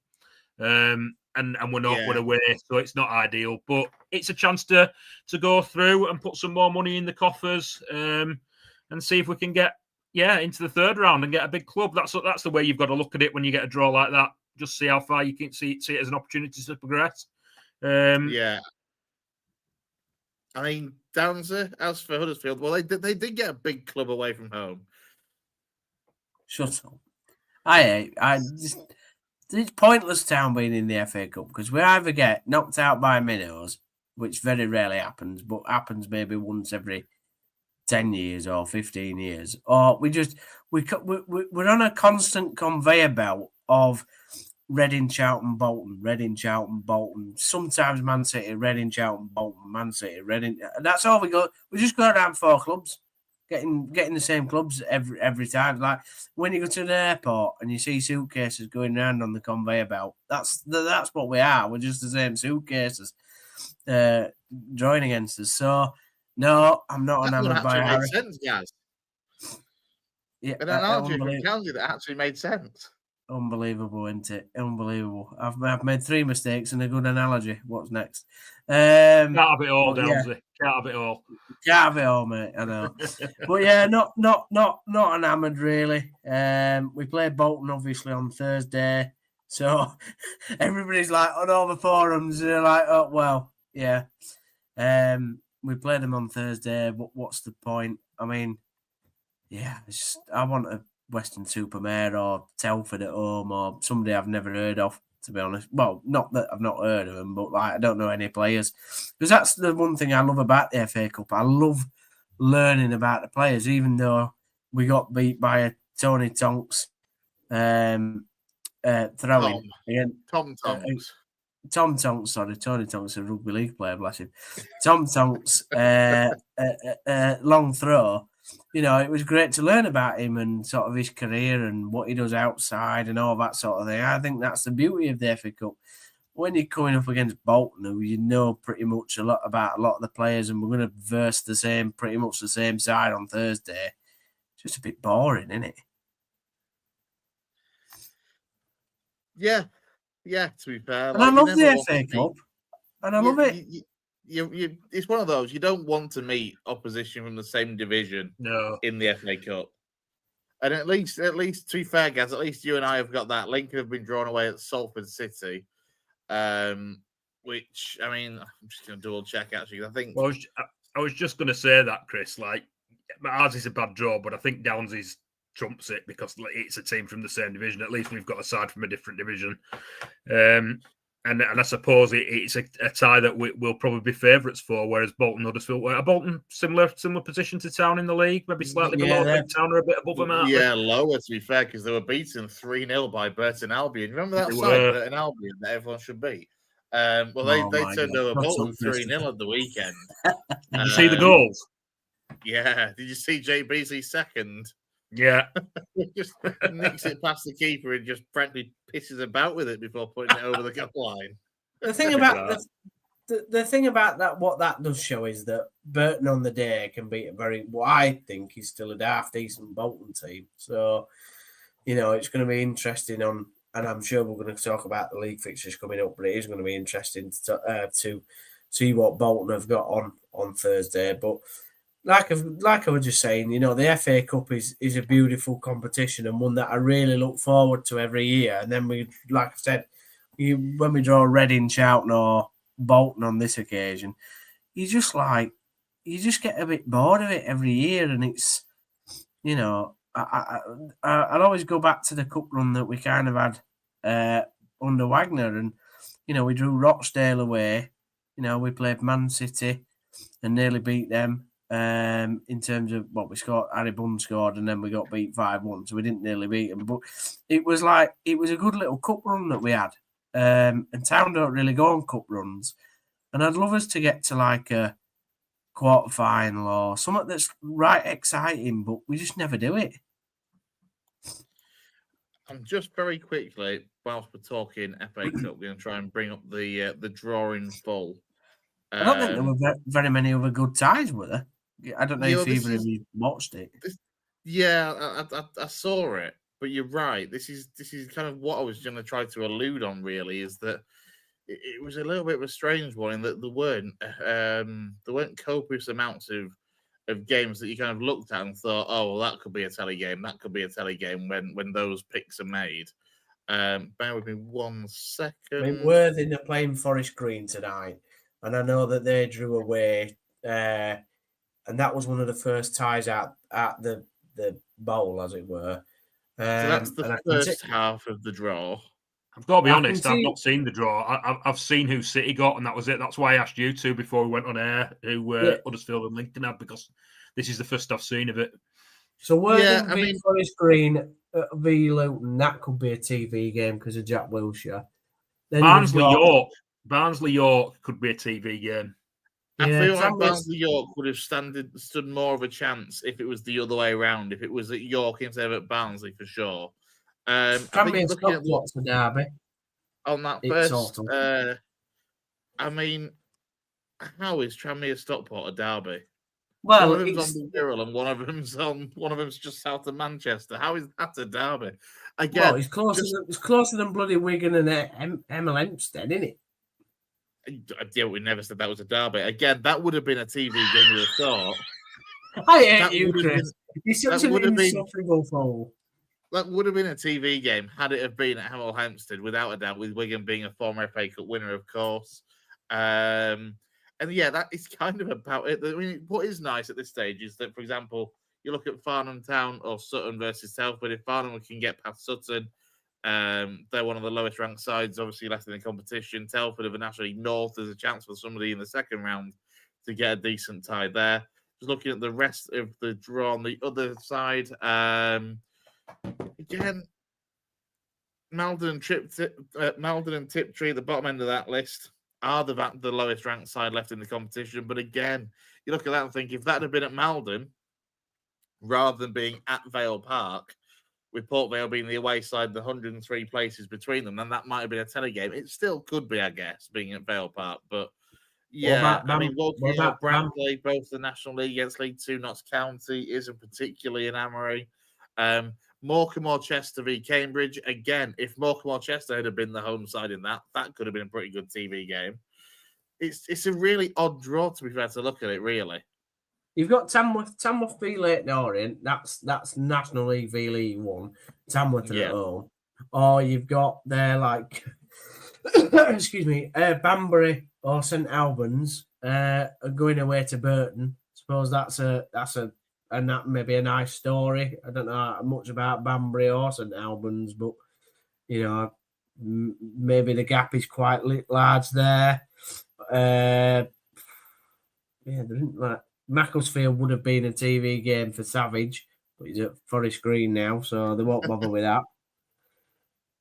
And we're not, we're away, so it's not ideal. But it's a chance to go through and put some more money in the coffers, and see if we can get into the third round and get a big club. That's the way you've got to look at it when you get a draw like that. Just see how far you can see it as an opportunity to progress. I mean, Downsy, as for Huddersfield, well, they did get a big club away from home. Shut up. I just. It's pointless Town being in the FA Cup because we either get knocked out by Minnows, which very rarely happens, but happens maybe once every 10 years or 15 years, or we're on a constant conveyor belt of Reading, Charlton, Bolton, Reading, Charlton, Bolton. Sometimes Man City, Reading, Charlton, Bolton, Man City, Reading. That's all we got. We just go around 4 clubs. Getting the same clubs every time. Like when you go to an airport and you see suitcases going around on the conveyor belt, that's what we are. We're just the same suitcases drawing against us. So no, I'm not enamored by Harry. That made sense, guys. Yeah, an analogy from County that actually made sense. Unbelievable, isn't it? Unbelievable. I've made 3 mistakes and a good analogy. What's next? Can't have it all, Downsy. Can't have it all. Can't have it all, mate. I know. But yeah, not enamoured really. We played Bolton obviously on Thursday, so everybody's like on all the forums. They're like, oh well, yeah. We played them on Thursday. But what's the point? I mean, yeah, I want a Weston-super-Mare or Telford at home or somebody I've never heard of, to be honest. Well, not that I've not heard of them, but like I don't know any players. Because that's the one thing I love about the FA Cup. I love learning about the players, even though we got beat by a Tony Tonks throwing. Tom Tonks. Tom Tonks, sorry, Tony Tonks, a rugby league player, bless him. Tom Tonks, long throw. You know, it was great to learn about him and sort of his career and what he does outside and all that sort of thing. I think that's the beauty of the FA Cup. When you're coming up against Bolton, who you know pretty much a lot about a lot of the players, and we're going to verse pretty much the same side on Thursday, it's just a bit boring, isn't it? Yeah, to be fair. And I love the FA Cup. And I love it. It's one of those, you don't want to meet opposition from the same division in the FA Cup. And at least, to be fair, guys, at least you and I have got that. Lincoln have been drawn away at Salford City, which, I mean, I'm just going to double check, actually. I think... Well, I was just going to say that, Chris. Like, ours is a bad draw, but I think Downsy's trumps it because it's a team from the same division. At least we've got a side from a different division. And I suppose it's a tie that we'll probably be favourites for, whereas Bolton Huddersfield are Bolton similar position to Town in the league, maybe slightly below Town or a bit above them. Yeah, lower to be fair, because they were beaten 3-0 by Burton Albion. Remember that side, Burton Albion, that everyone should beat? They turned over Bolton 3-0 at the weekend. Did you see the goals? Yeah. Did you see Jay Beasley's second? Yeah. Just nicks it past the keeper and just frankly pisses about with it before putting it over the goal line. The thing about the thing about that, what that does show is that Burton on the day can beat what I think is still a half decent Bolton team. So, you know, it's going to be interesting and I'm sure we're going to talk about the league fixtures coming up, but it is going to be interesting to see what Bolton have got on Thursday. But like I was just saying, you know, the FA Cup is a beautiful competition and one that I really look forward to every year. And then like I said, when we draw Reading, Charlton or Bolton on this occasion, you just get a bit bored of it every year. And it's, you know, I'd always go back to the cup run that we kind of had under Wagner. And, you know, we drew Rochdale away. You know, we played Man City and nearly beat them. In terms of what we scored, Harry Bunn scored, and then we got beat 5-1, so we didn't nearly beat them. But it was a good little cup run that we had. And Town don't really go on cup runs, and I'd love us to get to like a quarter final or something that's right exciting, but we just never do it. And just very quickly, whilst we're talking FA Cup, we're going to try and bring up the draw in full. I don't think there were very many other good ties, were there? I don't know if either of you watched it. I saw it, but you're right. This is kind of what I was going to try to allude on. Really, is that it was a little bit of a strange one in that there weren't copious amounts of games that you kind of looked at and thought, oh, well, that could be a telly game. That could be a telly game when those picks are made. Bear with me 1 second. I mean, Worthing are playing Forest Green tonight, and I know that they drew away, and that was one of the first ties at the bowl, as it were. So that's the first half of the draw. I've got to be honest, I've not seen the draw. I've seen who City got, and that was it. That's why I asked you two before we went on air who Huddersfield and Lincoln had, because this is the first I've seen of it. So Worthing v Forest Green v Luton, that could be a TV game because of Jack Wilshere. Then Barnsley York could be a TV game. I feel like Barnsley York would have stood more of a chance if it was the other way around. If it was at York instead of at Barnsley, for sure. Tranmere Stockport's a derby. On that first, I mean, how is Tranmere Stockport a derby? Well, one of them's on the Wirral and one of them's just south of Manchester. How is that a derby? Again, well, it's closer than bloody Wigan and Hemel Hempstead, isn't it? Yeah, we never said that was a derby. Again, that would have been a TV game. You thought. I hate you, Chris. You're such an insufferable fool. That would have been a TV game had it have been at Hemel Hempstead, without a doubt, with Wigan being a former FA Cup winner, of course. And yeah, that is kind of about it. I mean, what is nice at this stage is that, for example, you look at Farnham Town or Sutton versus Telford. If Farnham can get past Sutton, they're one of the lowest ranked sides, obviously left in the competition. Telford of the National League North, there's a chance for somebody in the second round to get a decent tie there. Just looking at the rest of the draw on the other side, again, Malden and Tiptree, the bottom end of that list, are the lowest ranked side left in the competition. But again, you look at that and think, if that had been at Malden rather than being at Vale Park, with Port Vale being the away side, the 103 places between them, then that might have been a telly game. It still could be, I guess, being at Vale Park. But yeah, Bradley, both the National League against League Two, Notts County isn't particularly an Amory. Morecambe or Chester v Cambridge. Again, if Morecambe or Chester had been the home side in that could have been a pretty good TV game. It's a really odd draw, to be fair, to look at it, really. You've got Tamworth v Leyton Orient. That's National League v League One. Tamworth at home. Or you've got excuse me, Banbury or St Albans going away to Burton. Suppose that's that maybe a nice story. I don't know much about Banbury or St Albans, but you know, maybe the gap is quite large there. There isn't Macclesfield would have been a TV game for Savage, but he's at Forest Green now, so they won't bother with that.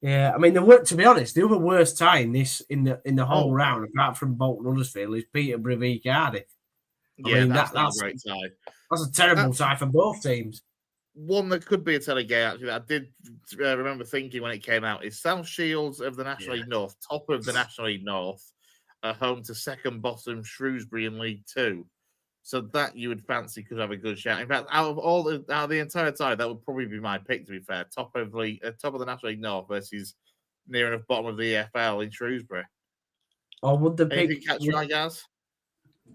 Yeah, I mean, to be honest, the other worst tie in the whole round, apart from Bolton Huddersfield, is Peterborough v Cardiff. That's a great tie. That's a terrible tie for both teams. One that could be a telly game, actually, that I did remember thinking when it came out, is South Shields of the National League North, top of the National League North, home to second bottom Shrewsbury in League Two. So that you would fancy could have a good shot. In fact, out of the entire tie, that would probably be my pick, to be fair. Top of the National League North versus near enough bottom of the EFL in Shrewsbury. Or would the pick catch your eye, Gaz?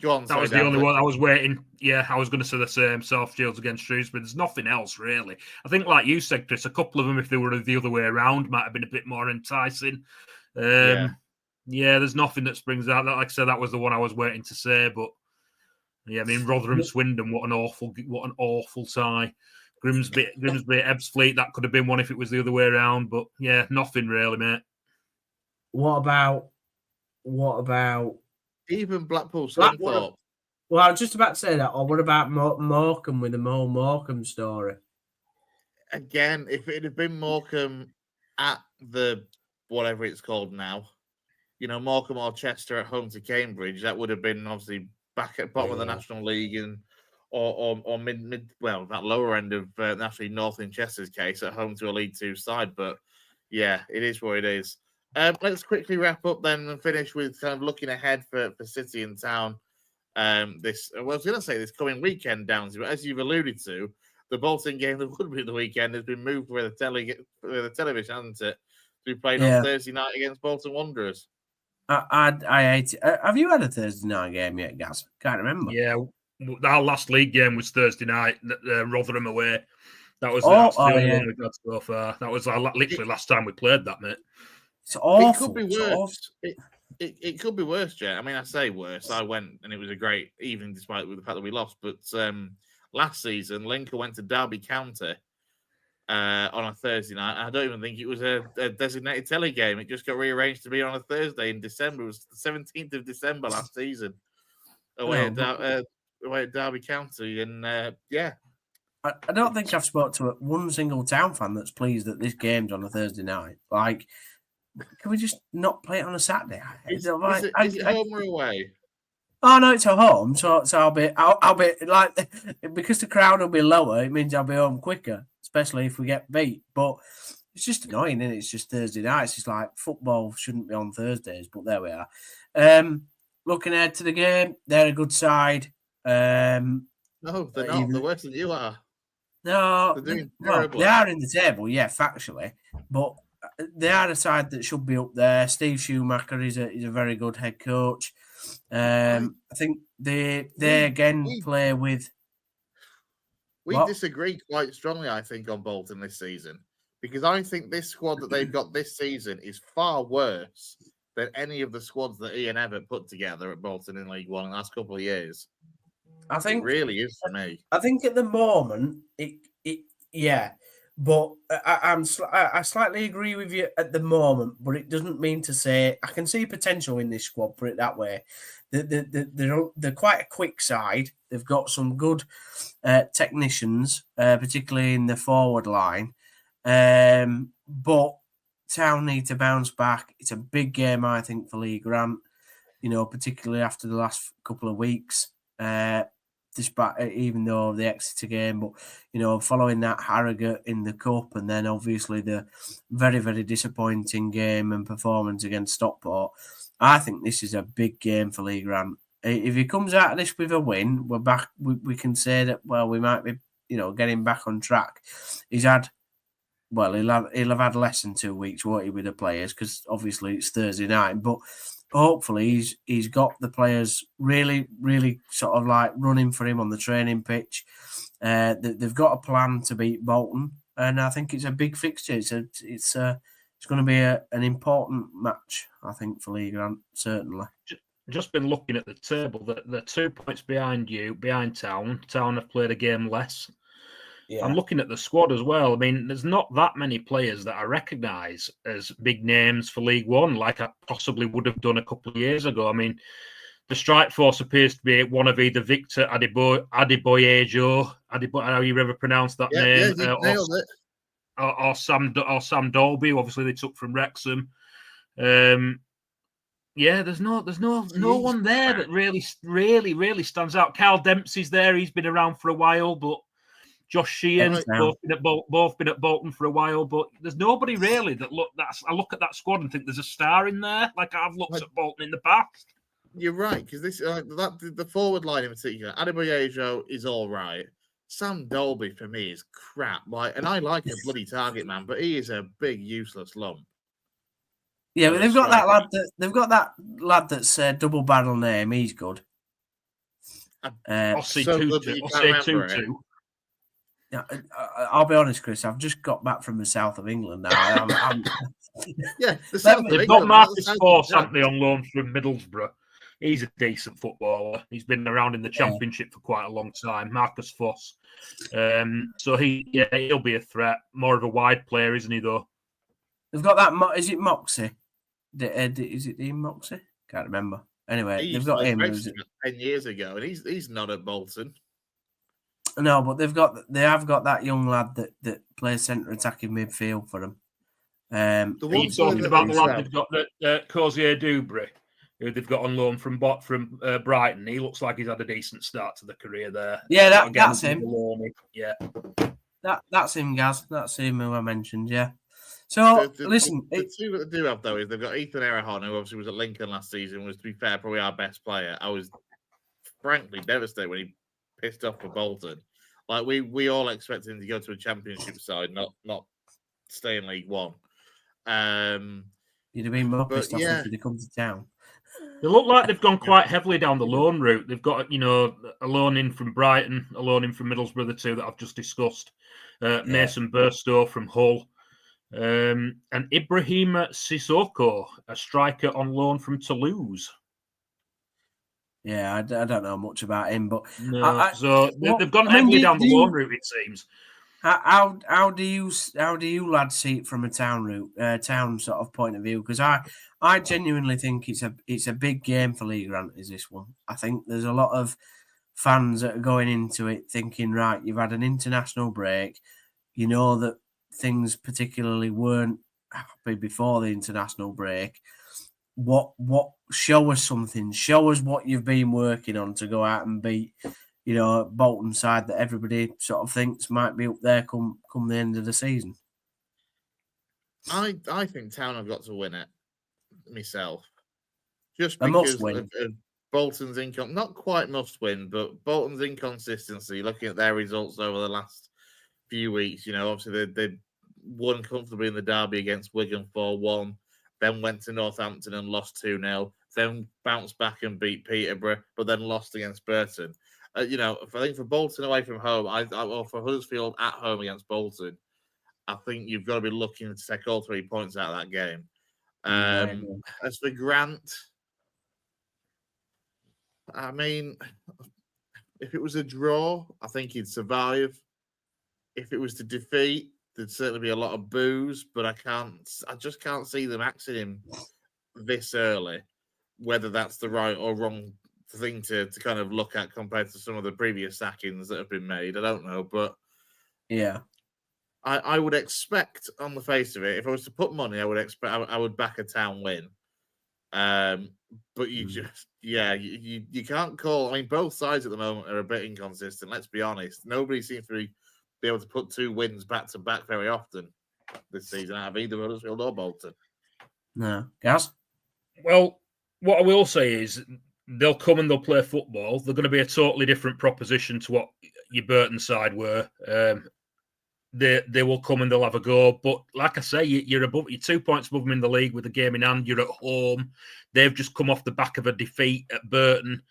Go on. That was the only one I was waiting. Yeah, I was going to say the same. South Shields against Shrewsbury. There's nothing else, really. I think, like you said, Chris, a couple of them, if they were the other way around, might have been a bit more enticing. Yeah, there's nothing that springs out. Like I said, that was the one I was waiting to say, but yeah, I mean, Rotherham, Swindon, what an awful tie. Grimsby, Ebbsfleet, that could have been one if it was the other way around. But yeah, nothing really, mate. What about even Blackpool? Well, I was just about to say that. Or what about Morecambe with the Mo Morecambe story? Again, if it had been Morecambe at the whatever it's called now, you know, Morecambe or Chester at home to Cambridge, that would have been obviously back at bottom of the National League and or mid that lower end of National League North in Chester's case at home to a League Two side. But yeah, it is what it is. Let's quickly wrap up then and finish with kind of looking ahead for City and Town. I was going to say this coming weekend, Downsy, but as you've alluded to, the Bolton game that would be the weekend has been moved for the television, hasn't it? To be played on Thursday night against Bolton Wanderers. I hate it. Have you had a Thursday night game yet, Gaz? Can't remember. Yeah, our last league game was Thursday night, Rotherham away. That was the only one we've had so far. That was literally last time we played that, mate. It's awful. It could be worse. It could be worse, Jet. I mean, I say worse. I went and it was a great evening, despite the fact that we lost. But last season, Lincoln went to Derby County on a Thursday night. I don't even think it was a designated telly game. It just got rearranged to be on a Thursday in December. It was the 17th of December last season away at Derby County. And I don't think I've spoken to one single Town fan that's pleased that this game's on a Thursday night. Like, can we just not play it on a Saturday? Is it home or away? Oh no, it's at home. So I'll be like, because the crowd will be lower. It means I'll be home quicker, especially if we get beat. But it's just annoying, isn't it? It's just Thursday nights. It's like football shouldn't be on Thursdays, but there we are. Looking ahead to the game, they're a good side. No, they're not. They're worse than you are. No, they're doing terrible. They are in the table, yeah, factually, but they are a side that should be up there. Steve Schumacher is a very good head coach. I think they play with. We disagree quite strongly, I think, on Bolton this season, because I think this squad that they've got this season is far worse than any of the squads that Ian Evatt put together at Bolton in League One in the last couple of years. I think it really is for me. I think at the moment, but I slightly agree with you at the moment, but it doesn't mean to say I can see potential in this squad. Put it that way. They're quite a quick side. They've got some good technicians, particularly in the forward line. But Town need to bounce back. It's a big game, I think, for Lee Grant. Particularly after the last couple of weeks. Despite even though the Exeter game, but following that Harrogate in the cup, and then obviously the very, very disappointing game and performance against Stockport, I think this is a big game for Lee Grant. If he comes out of this with a win, we're back. We can say that we might be getting back on track. He'll have had less than 2 weeks, won't he, with the players? Because obviously it's Thursday night, but. Hopefully he's got the players really, really sort of like running for him on the training pitch. They've got a plan to beat Bolton, and I think it's a big fixture. It's going to be an important match, I think, for Lee Grant, certainly. Just been looking at the table. They're 2 points behind you, behind Town. Town have played a game less. Yeah. I'm looking at the squad as well. I mean, there's not that many players that I recognise as big names for League One, like I possibly would have done a couple of years ago. I mean, the strike force appears to be one of either Victor Adeboyejo, how you ever pronounce that name, or Sam Dolby. Obviously, they took from Wrexham. There's no one there that really stands out. Carl Dempsey's there. He's been around for a while, but. Josh Sheehan's both been at Bolton for a while, but there's nobody really I look at that squad and think there's a star in there, like I've looked at Bolton in the past. You're right, because the forward line in particular, Adeboyejo is all right. Sam Dolby for me is crap. And I like a bloody target man, but he is a big useless lump. Yeah, but they've got that lad that's double barrel name. He's good. Ossie Tutu. Yeah, I'll be honest, Chris. I've just got back from the south of England now. They've got Marcus Force, haven't they, on loan from Middlesbrough? He's a decent footballer. He's been around in the Championship for quite a long time. Marcus Force. So he'll be a threat. More of a wide player, isn't he? Though they've got that. Is it Moxie? Is it Ian Moxie? Can't remember. Anyway, they've got him. 10 years ago, and he's not at Bolton. No, but they have got that young lad that plays centre attacking midfield for them. Are you talking about the lad they've got, Cozier Dubry, who they've got on loan from Brighton? He looks like he's had a decent start to the career there. Yeah, that's him. Yeah, that's him, Gaz. That's him who I mentioned. Yeah. So, listen. The two that they do have, though, is they've got Ethan Errahon, who obviously was at Lincoln last season, was, to be fair, probably our best player. I was frankly devastated when he pissed off for Bolton. Like, we all expected him to go to a championship side, not stay in League One. You'd have been more pissed off if he'd come to town. They look like they've gone quite heavily down the loan route. They've got, a loan in from Brighton, a loan in from Middlesbrough, the two that I've just discussed. Mason Burstow from Hull. And Ibrahim Sissoko, a striker on loan from Toulouse. Yeah, I don't know much about him, but they've gone heavily down the loan route, it seems. How do you lads see it from a town sort of point of view? Because I genuinely think it's a big game for Lee Grant. Is this one? I think there's a lot of fans that are going into it thinking, right, you've had an international break. You know that things particularly weren't happy before the international break. What show us something? Show us what you've been working on to go out and beat, Bolton side that everybody sort of thinks might be up there come the end of the season. I think Town have got to win it myself, just because of Bolton's income. Not quite must win, but Bolton's inconsistency. Looking at their results over the last few weeks, obviously they won comfortably in the derby against Wigan 4-1. Then went to Northampton and lost 2-0. Then bounced back and beat Peterborough, but then lost against Burton. I think for Bolton away from home, or for Huddersfield at home against Bolton, I think you've got to be looking to take all 3 points out of that game. As for Grant, I mean, if it was a draw, I think he'd survive. If it was to defeat, there'd certainly be a lot of boos, but I just can't see them axing him this early. Whether that's the right or wrong thing to kind of look at compared to some of the previous sackings that have been made, I don't know, but yeah, I would expect on the face of it, if I was to put money, I would back a Town win. But you just, you can't call. I mean, both sides at the moment are a bit inconsistent. Let's be honest. Nobody seems to be able to put 2 wins back to back very often this season out of either Huddersfield or Bolton. No, Gaz? Well, what I will say is they'll come and they'll play football. They're going to be a totally different proposition to what your Burton side were. They will come and they'll have a go. But like I say, you're 2 points above them in the league with the game in hand. You're at home. They've just come off the back of a defeat at Burton.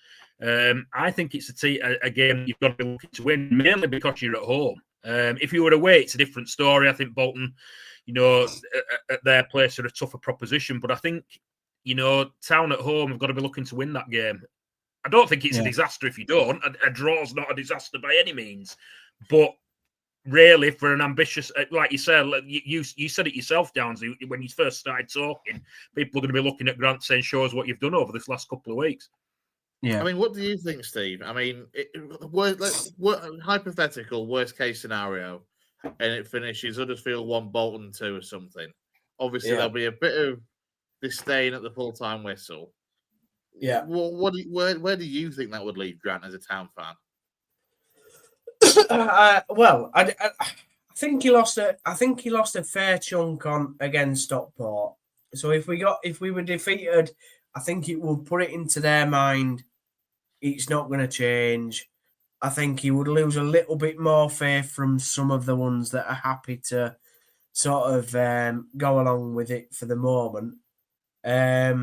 I think it's a game you've got to be looking to win, mainly because you're at home. If you were away, it's a different story. I think Bolton, at their place are a tougher proposition. But I think, Town at home have got to be looking to win that game. I don't think it's a disaster if you don't. A draw's not a disaster by any means. But really, for an ambitious, like you said, you said it yourself, Downsy, when you first started talking, people are going to be looking at Grant saying, show us what you've done over this last couple of weeks. Yeah. I mean, what do you think, Steve? I mean, hypothetical worst case scenario, and it finishes Huddersfield 1, Bolton 2 or something. Obviously, there'll be a bit of disdain at the full-time whistle. Yeah. Where do you think that would leave Grant as a Town fan? I think he lost a fair chunk on against Stockport. So if we were defeated, I think it would put it into their mind it's not going to change. I think he would lose a little bit more faith from some of the ones that are happy to sort of go along with it for the moment. But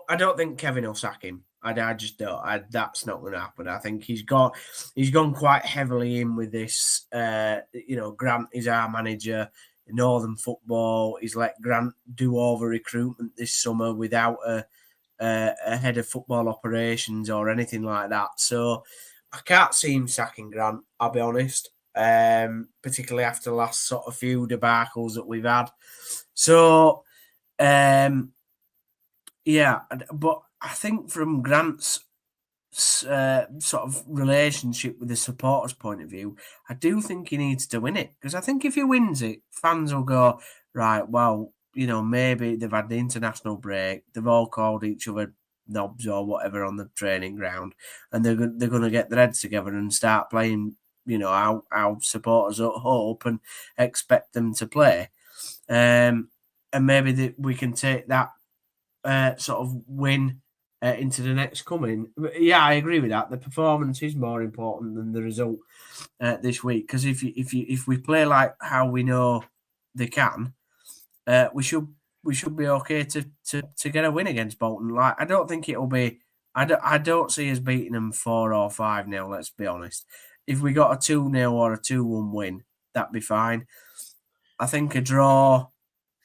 I don't think Kevin will sack him. I just don't. That's not going to happen. I think he's gone quite heavily in with this. Grant is our manager in Northern football. He's let Grant do over recruitment this summer without a head of football operations or anything like that. So I can't see him sacking Grant, I'll be honest, particularly after the last sort of few debacles that we've had. So, but I think from Grant's sort of relationship with the supporters' point of view, I do think he needs to win it, because I think if he wins it, fans will go, right, well, maybe they've had the international break, they've all called each other knobs or whatever on the training ground, and they're going to get their heads together and start playing our supporters hope and expect them to play. And maybe we can take that sort of win into the next coming. Yeah, I agree with that. The performance is more important than the result this week, because if we play like how we know they can, we should be okay to get a win against Bolton. Like, I don't think it'll be. I don't see us beating them 4 or 5-0. Let's be honest. If we got a 2-0 or a 2-1 win, that'd be fine. I think a draw.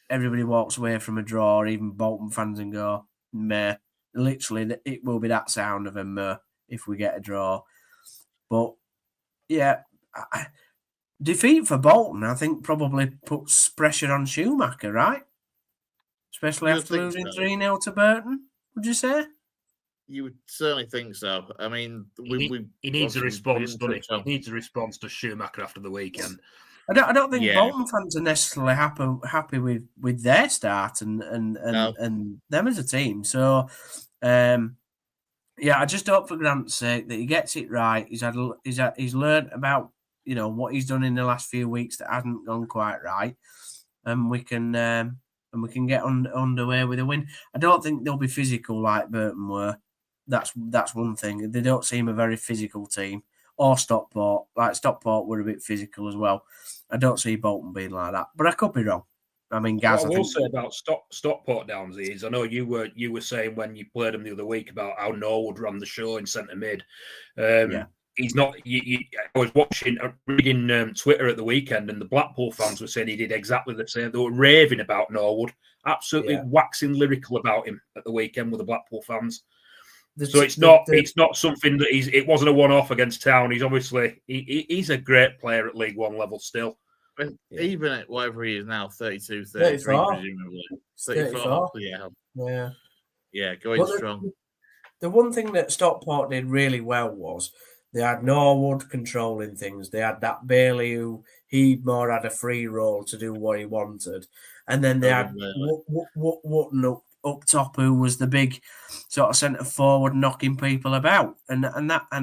Everybody walks away from a draw, even Bolton fans, and go, meh. Literally, it will be that sound of a meh if we get a draw. But, yeah, defeat for Bolton, I think, probably puts pressure on Schumacher, right? Especially after losing 3-0 to Burton, would you say? You would certainly think so. I mean, he needs a response, doesn't he? He needs a response to Schumacher after the weekend. I don't think Bolton fans are necessarily happy with their start and them as a team. So, I just hope for Grant's sake that he gets it right. He's learned about what he's done in the last few weeks that hasn't gone quite right, and we can get underway with a win. I don't think they'll be physical like Burton were. That's one thing. They don't seem a very physical team. Or Stockport. Like, Stockport were a bit physical as well. I don't see Bolton being like that, but I could be wrong. I mean, Gaz, what I will say about Stockport, Downsy, is I know you were saying when you played them the other week about how Norwood ran the show in centre mid. He's not. I was reading Twitter at the weekend, and the Blackpool fans were saying he did exactly the same. They were raving about Norwood, absolutely waxing lyrical about him at the weekend with the Blackpool fans. So it's not something that it wasn't a one-off against Town. He's obviously he's a great player at League One level still. Even at whatever he is now, 32, 33, presumably. 34. Yeah, going strong. The one thing that Stockport did really well was they had Norwood controlling things. They had that Bailey who he more had a free role to do what he wanted. And then they had Wotton up top, who was the big sort of centre forward knocking people about. And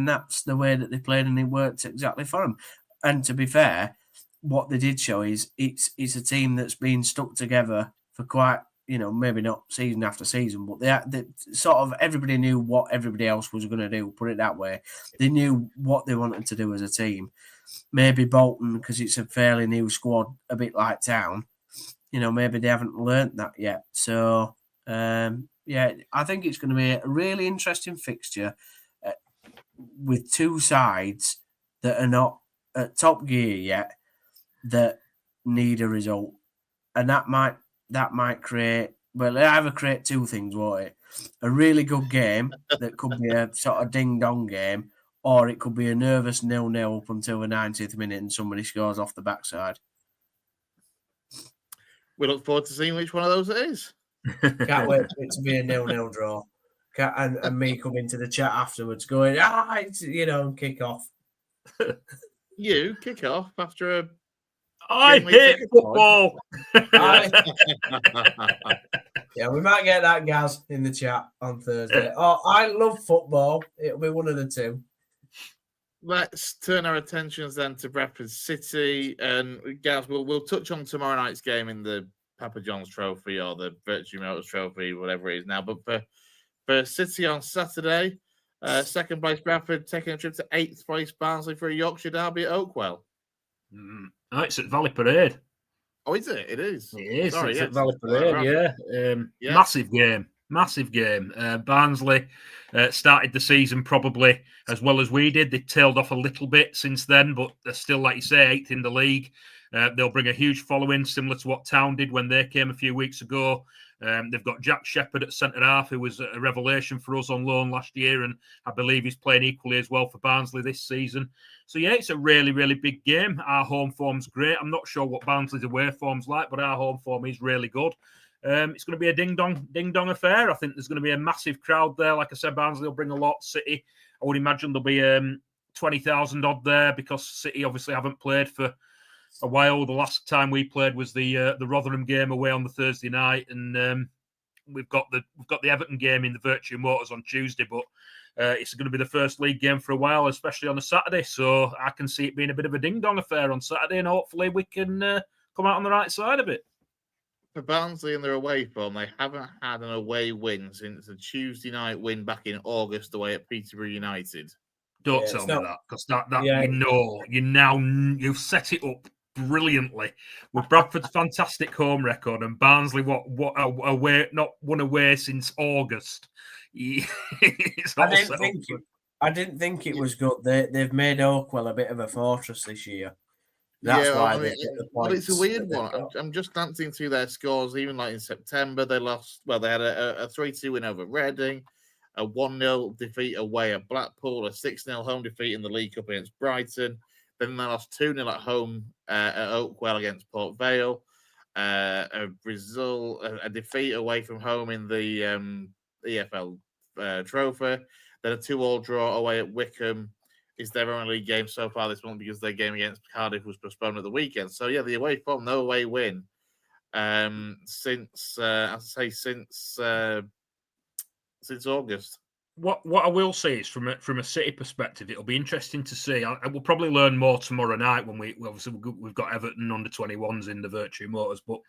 that's the way that they played, and it worked exactly for them. And to be fair, what they did show is it's a team that's been stuck together for quite, maybe not season after season, but they sort of everybody knew what everybody else was going to do, put it that way. They knew what they wanted to do as a team. Maybe Bolton, because it's a fairly new squad, a bit like Town, maybe they haven't learnt that yet. So, I think it's going to be a really interesting fixture with two sides that are not at top gear yet, that need a result, and that might create. Well, it either create two things, won't it? A really good game that could be a sort of ding dong game, or it could be a nervous 0-0 up until the 90th minute and somebody scores off the backside. We look forward to seeing which one of those it is. Can't wait for it to be a 0-0 draw. And me come into the chat afterwards going, it's, kick off. You kick off after a. I hate football. Yeah, we might get that, Gaz, in the chat on Thursday. Oh, I love football. It'll be one of the two. Let's turn our attentions then to Bradford City, and Gaz, we'll touch on tomorrow night's game in the Papa John's Trophy or the Virtue Motors Trophy, whatever it is now. But for City on Saturday, second place Bradford taking a trip to 8th place Barnsley for a Yorkshire derby at Oakwell. Oh, it's at Valley Parade. Oh, is it? It is. It is. It's at Valley Parade, yeah. Massive game. Barnsley started the season probably as well as we did. They tailed off a little bit since then, but they're still, like you say, 8th in the league. They'll bring a huge following, similar to what Town did when they came a few weeks ago. They've got Jack Shepherd at centre-half, who was a revelation for us on loan last year, and I believe he's playing equally as well for Barnsley this season. So, yeah, it's a really, really big game. Our home form's great. I'm not sure what Barnsley's away form's like, but our home form is really good. It's going to be a ding-dong affair. I think there's going to be a massive crowd there. Like I said, Barnsley will bring a lot. City, I would imagine there'll be 20,000 odd there, because City obviously haven't played for a while. The last time we played was the Rotherham game away on the Thursday night, and we've got the Everton game in the Virtue Motors on Tuesday. But It's going to be the first league game for a while, especially on a Saturday. So I can see it being a bit of a ding-dong affair on Saturday, and hopefully we can come out on the right side of it. For Barnsley in their away form, they haven't had an away win since a Tuesday night win back in August away at Peterborough United. Don't tell me that, because you've set it up brilliantly with Bradford's fantastic home record and Barnsley what away not won away since August. I didn't think it was good. They've made Oakwell a bit of a fortress this year. That's why they get the points. But it's a weird one. I'm just glancing through their scores. Even like in September, they lost. Well, they had a 3-2 win over Reading, a 1-0 defeat away at Blackpool, a 6-0 home defeat in the League Cup against Brighton. Then they lost 2-0 at home at Oakwell against Port Vale. A defeat away from home in the EFL Trophy. Then a 2-2 draw away at Wickham. Is their only league game so far this month because their game against Cardiff was postponed at the weekend. So yeah, the away form, no away win since August. What I will say is from a City perspective, it'll be interesting to see. I will probably learn more tomorrow night when we've got Everton under 21s in the Virtue Motors, but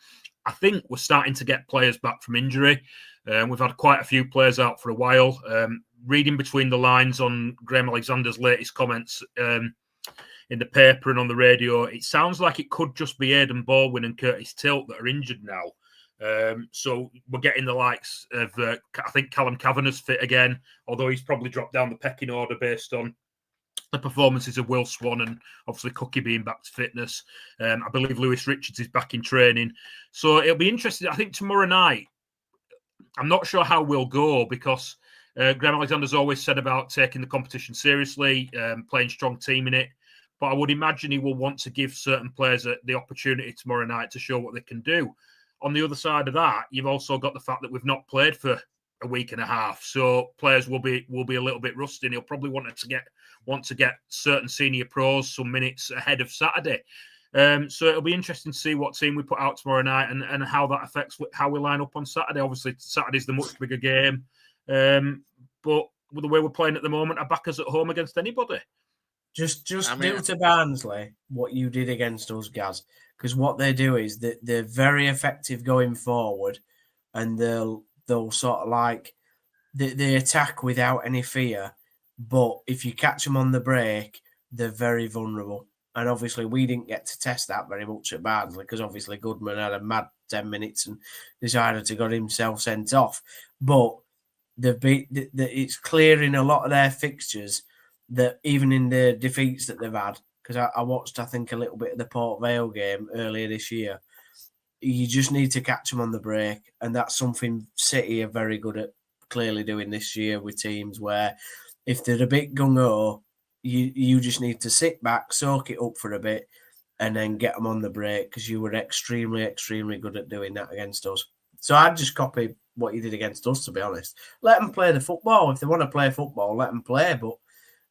I think we're starting to get players back from injury. We've had quite a few players out for a while. Reading between the lines on Graham Alexander's latest comments in the paper and on the radio, it sounds like it could just be Aidan Baldwin and Curtis Tilt that are injured now. So we're getting the likes of, I think Callum Kavanagh's fit again, although he's probably dropped down the pecking order based on the performances of Will Swan and obviously Cookie being back to fitness. I believe Lewis Richards is back in training. So it'll be interesting. I think tomorrow night, I'm not sure how we'll go because Graham Alexander's always said about taking the competition seriously, playing strong team in it. But I would imagine he will want to give certain players the opportunity tomorrow night to show what they can do. On the other side of that, you've also got the fact that we've not played for a week and a half, so players will be a little bit rusty. And he'll probably want to get certain senior pros some minutes ahead of Saturday. So it'll be interesting to see what team we put out tomorrow night and how that affects how we line up on Saturday. Obviously, Saturday's the much bigger game, but with the way we're playing at the moment, our backers at home against anybody. Just do to Barnsley what you did against us, Gaz. Because what they do is that they're very effective going forward, and they'll sort of like they attack without any fear. But if you catch them on the break, they're very vulnerable. And obviously, we didn't get to test that very much at Barnsley because obviously Goodman had a mad 10 minutes and decided to get himself sent off. But it's clear in a lot of their fixtures that even in the defeats that they've had, because I watched, I think, a little bit of the Port Vale game earlier this year, you just need to catch them on the break. And that's something City are very good at clearly doing this year with teams where if they're a bit gung-ho, you just need to sit back, soak it up for a bit, and then get them on the break because you were extremely, extremely good at doing that against us. So I'd just copy what you did against us, to be honest. Let them play the football. If they want to play football, let them play, but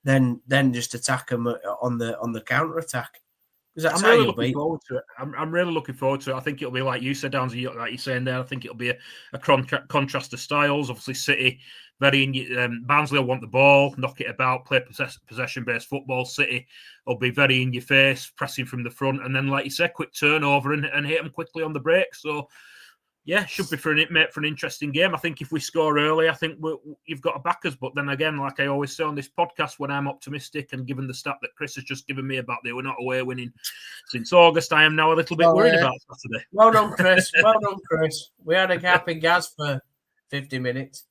then just attack them on the counter attack. I'm really looking forward to it. I'm really looking forward to it. I think it'll be like you said, Downsy, like you're saying there. I think it'll be a contrast of styles. Obviously, City Barnsley will want the ball, knock it about, play possession-based football. City will be very in your face, pressing from the front, and then, like you said, quick turnover and hit them quickly on the break. So, yeah, should be for an interesting game. I think if we score early, I think you've got a backers. But then again, like I always say on this podcast, when I'm optimistic and given the stat that Chris has just given me about they were not away winning since August, I am now a little bit worried about Saturday. Well done, Chris. Well done, Chris. We had a happy Gaz for 50 minutes.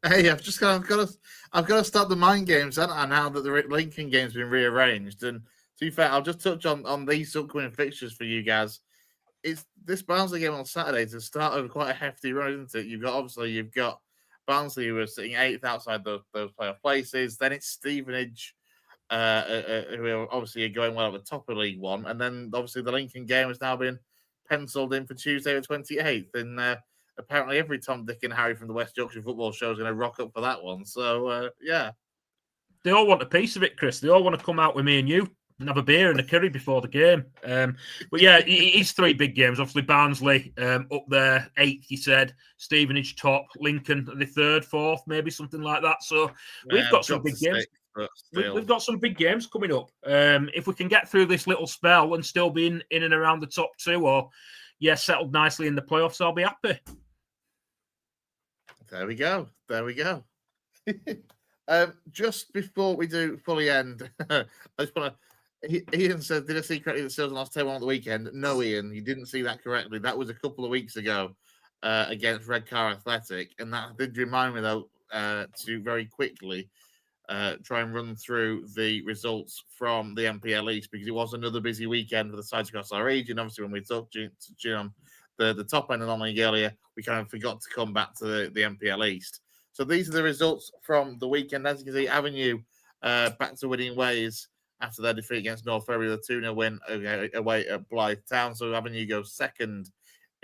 Hey, I've got to start the mind games, and now that the Lincoln game's been rearranged. And to be fair, I'll just touch on these upcoming fixtures for you guys. It's this Barnsley game on Saturday to start with quite a hefty run, isn't it? You've got Barnsley who are sitting 8th outside those playoff places. Then it's Stevenage, who are obviously going well at the top of League One, and then obviously the Lincoln game has now been penciled in for Tuesday the 28th. And apparently every Tom, Dick, and Harry from the West Yorkshire Football Show is going to rock up for that one. So yeah, they all want a piece of it, Chris. They all want to come out with me and you and have a beer and a curry before the game. But yeah, it's 3 big games. Obviously, Barnsley up there, 8th, you said. Stevenage top, Lincoln the 3rd, 4th, maybe something like that. So we've got some big games. We've got some big games coming up. If we can get through this little spell and still be in and around the top 2, or settled nicely in the playoffs, I'll be happy. There we go. Just before we do fully end, I just want to. Ian said, "Did I see correctly that Steelers lost 10-1 on the weekend?" No, Ian, you didn't see that correctly. That was a couple of weeks ago against Redcar Athletic, and that did remind me though to very quickly try and run through the results from the MPL East, because it was another busy weekend for the sides across our region. Obviously, when we talked to Jim the top end of the league earlier, we kind of forgot to come back to the MPL East. So these are the results from the weekend. As you can see, Avenue back to winning ways after their defeat against North Ferry, the 2-0 win away at Blythe Town. So Avenue goes second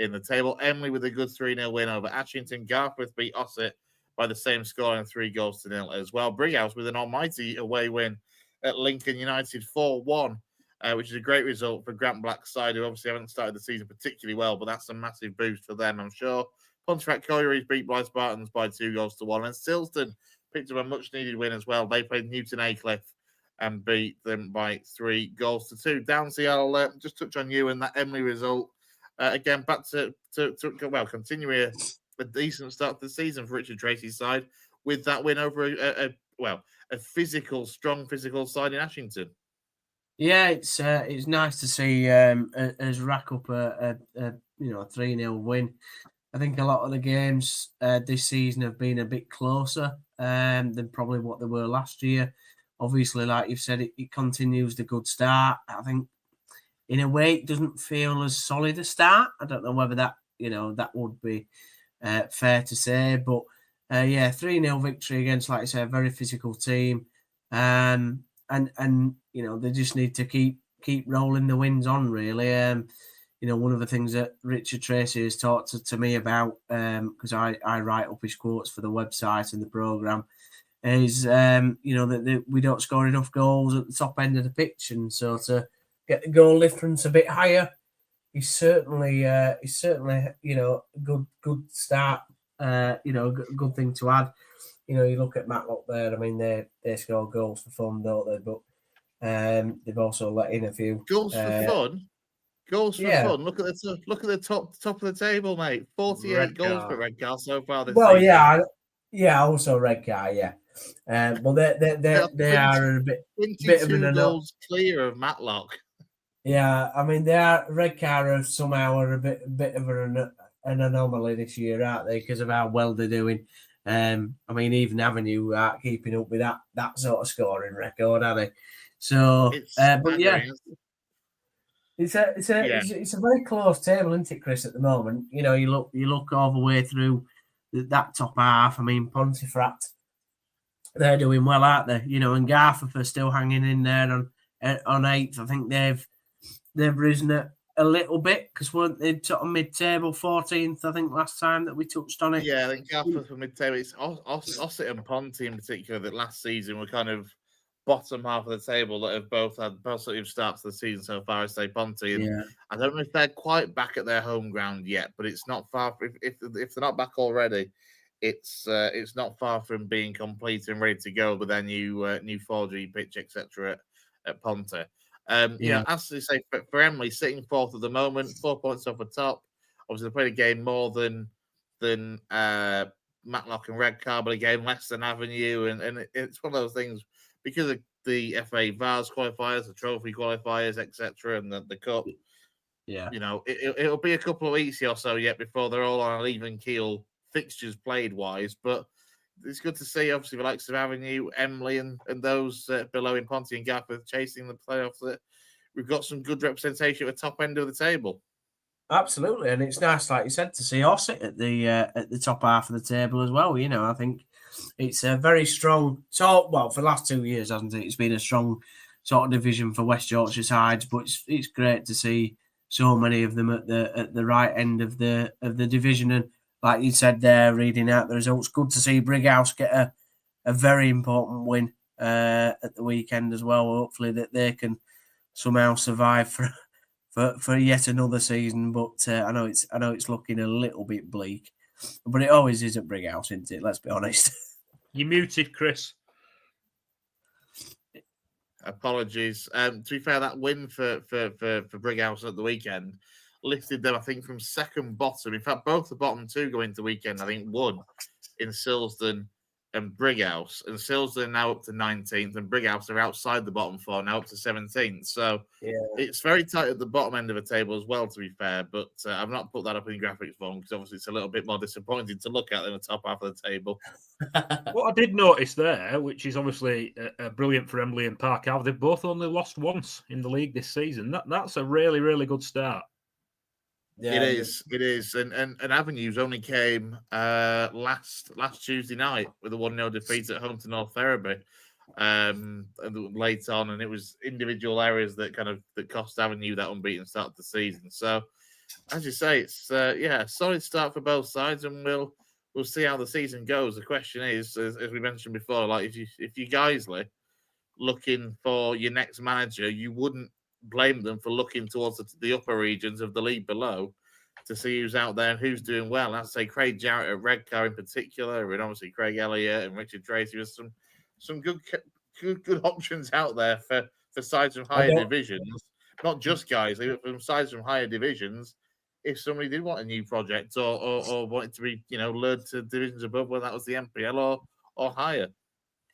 in the table. Emily with a good 3-0 win over Ashington. Gareth beat Ossett by the same score and 3-0 as well. Brighouse with an almighty away win at Lincoln United 4-1, which is a great result for Grant Black's side, who obviously haven't started the season particularly well, but that's a massive boost for them, I'm sure. Pontefract Collieries beat Blythe Spartans by 2-1, and Silston picked up a much-needed win as well. They played Newton Aycliffe and beat them by 3-2. Downsea, I'll just touch on you and that Emily result. Again, back to continue a decent start to the season for Richard Tracy's side with that win over a strong physical side in Ashington. Yeah, it's nice to see us rack up a 3-0 win. I think a lot of the games this season have been a bit closer than probably what they were last year. Obviously, like you've said, it continues the good start. I think in a way it doesn't feel as solid a start. I don't know whether that would be fair to say, but 3-0 victory against, like I say, a very physical team, and they just need to keep rolling the wins on, really. One of the things that Richard Tracy has talked to me about, because I write up his quotes for the website and the programme, is that we don't score enough goals at the top end of the pitch, and so to get the goal difference a bit higher is certainly good start. Good thing to add. You look at Matlock there. I mean, they score goals for fun, don't they? But they've also let in a few goals for fun. Goals for fun. Look at the top of the table, mate. 48 goals for Redcar so far this season. Also Redcar, yeah. Well, they are a bit of an goals clear of Matlock. Yeah, I mean, Redcar somehow are a bit of an anomaly this year, aren't they? Because of how well they're doing. I mean, even Avenue aren't keeping up with that sort of scoring record, are they? So, but yeah. It's a very close table, isn't it, Chris? At the moment, you look all the way through that top half. I mean, Pontefract, they're doing well, aren't they? And Gareth are still hanging in there on 8th. I think they've risen a little bit, because weren't they sort of mid-table, 14th? I think last time that we touched on it. Yeah, I think Gareth were mid-table. It's Ossett and Ponty in particular that last season were kind of bottom half of the table that have both had positive starts to the season so far, I say Ponty. And I don't know if they're quite back at their home ground yet, but it's not far. If they're not back already, it's not far from being complete and ready to go with their new 4G pitch, etc. at Ponty. As they say, for Emily, sitting 4th at the moment, 4 points off the top. Obviously, they played a game more than Matlock and Redcar, but a game less than Avenue, and it's one of those things. Because of the FA Vars qualifiers, the trophy qualifiers, etc., and the cup, it'll be a couple of weeks or so yet before they're all on an even keel, fixtures played wise. But it's good to see, obviously, the likes of Avenue, Emily, and those below in Ponty and Gareth chasing the playoffs. That we've got some good representation at the top end of the table. Absolutely, and it's nice, like you said, to see Ossett at the top half of the table as well. I think it's a very strong for the last 2 years, hasn't it? It's been a strong sort of division for West Yorkshire sides, but it's great to see so many of them at the right end of the division. And like you said there, reading out the results, good to see Brighouse get a very important win at the weekend as well. Hopefully that they can somehow survive for yet another season. But I know it's looking a little bit bleak. But it always is at Brighouse, isn't it? Let's be honest. You're muted, Chris. Apologies. To be fair, that win for Brighouse at the weekend lifted them, I think, from second bottom. In fact, both the bottom two go into the weekend, I think, one in Silsden and Brighouse. And Silsden are now up to 19th, and Brighouse are outside the bottom four, now up to 17th. So it's very tight at the bottom end of the table as well, to be fair. But I've not put that up in graphics form because obviously it's a little bit more disappointing to look at than the top half of the table. What I did notice there, which is obviously brilliant for Emily and Park Ave, they've both only lost once in the league this season. That's a really, really good start. Yeah, it is. And Avenues only came last Tuesday night with a 1-0 defeat at home to North Ferriby late on, and it was individual errors that cost Avenue that unbeaten start of the season. So, as you say, it's a solid start for both sides, and we'll see how the season goes. The question is, as we mentioned before, like if you Guiseley looking for your next manager, you wouldn't blame them for looking towards the upper regions of the league below to see who's out there and who's doing well. I'd say Craig Jarrett at Redcar in particular, and obviously Craig Elliott and Richard Tracy. There's some good options out there for sides from higher divisions, not just Guiseley, but from sides from higher divisions. If somebody did want a new project or wanted to be, lured to divisions above, whether that was the MPL or higher.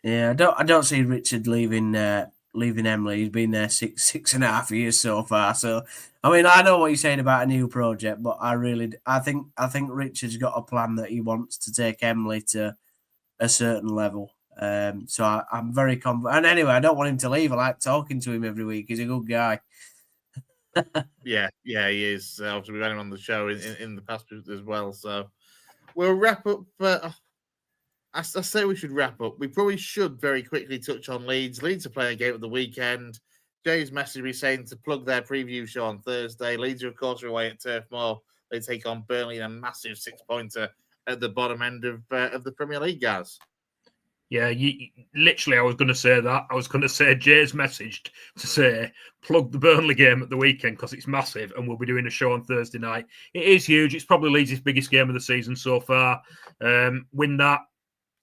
Yeah, I don't see Richard leaving Emily. He's been there 6.5 years so far. So, I mean, I know what you're saying about a new project, but I think Richard's got a plan that he wants to take Emily to a certain level. So I'm very confident. And anyway, I don't want him to leave. I like talking to him every week. He's a good guy. Yeah, he is. Obviously, we've had him on the show in the past as well. So we'll wrap up. I say we should wrap up. We probably should very quickly touch on Leeds. Leeds are playing a game at the weekend. Jay's messaged me saying to plug their preview show on Thursday. Leeds, of course, are away at Turf Moor. They take on Burnley in a massive 6-pointer at the bottom end of the Premier League, guys. Yeah, literally, I was going to say that. I was going to say Jay's messaged to say plug the Burnley game at the weekend because it's massive and we'll be doing a show on Thursday night. It is huge. It's probably Leeds' biggest game of the season so far. Win that,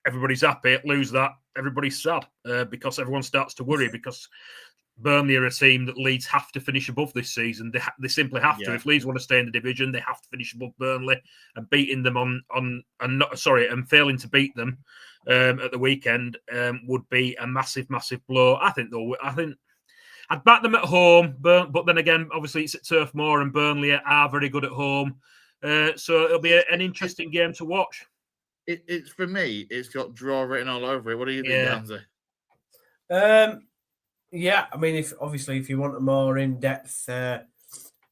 everybody's happy. Lose that, everybody's sad because everyone starts to worry because Burnley are a team that Leeds have to finish above this season. They simply have to. If Leeds want to stay in the division, they have to finish above Burnley, and beating them and failing to beat them at the weekend would be a massive, massive blow. I think I'd back them at home, but then again, obviously it's at Turf Moor and Burnley are very good at home, so it'll be an interesting game to watch. It's for me. It's got draw written all over it. What do you think, Danzy? Yeah, I mean, if you want a more in-depth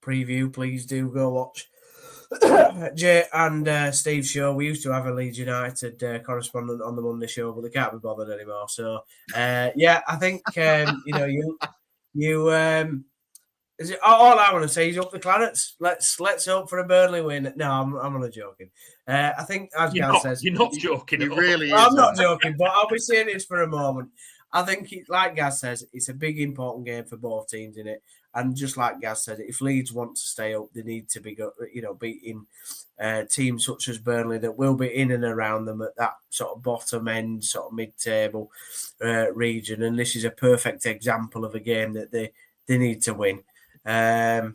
preview, please do go watch Jay and Steve's show. We used to have a Leeds United correspondent on the Monday show, but they can't be bothered anymore. So, I think is it all I want to say is up the Clarets. Let's hope for a Burnley win. No, I'm only joking. I think as Gaz says, you're not joking. You really, I'm not joking, but I'll be serious for a moment. I think, like Gaz says, it's a big, important game for both teams in it. And just like Gaz said, if Leeds want to stay up, they need to be, beating teams such as Burnley that will be in and around them at that sort of bottom end, sort of mid-table region. And this is a perfect example of a game that they need to win. I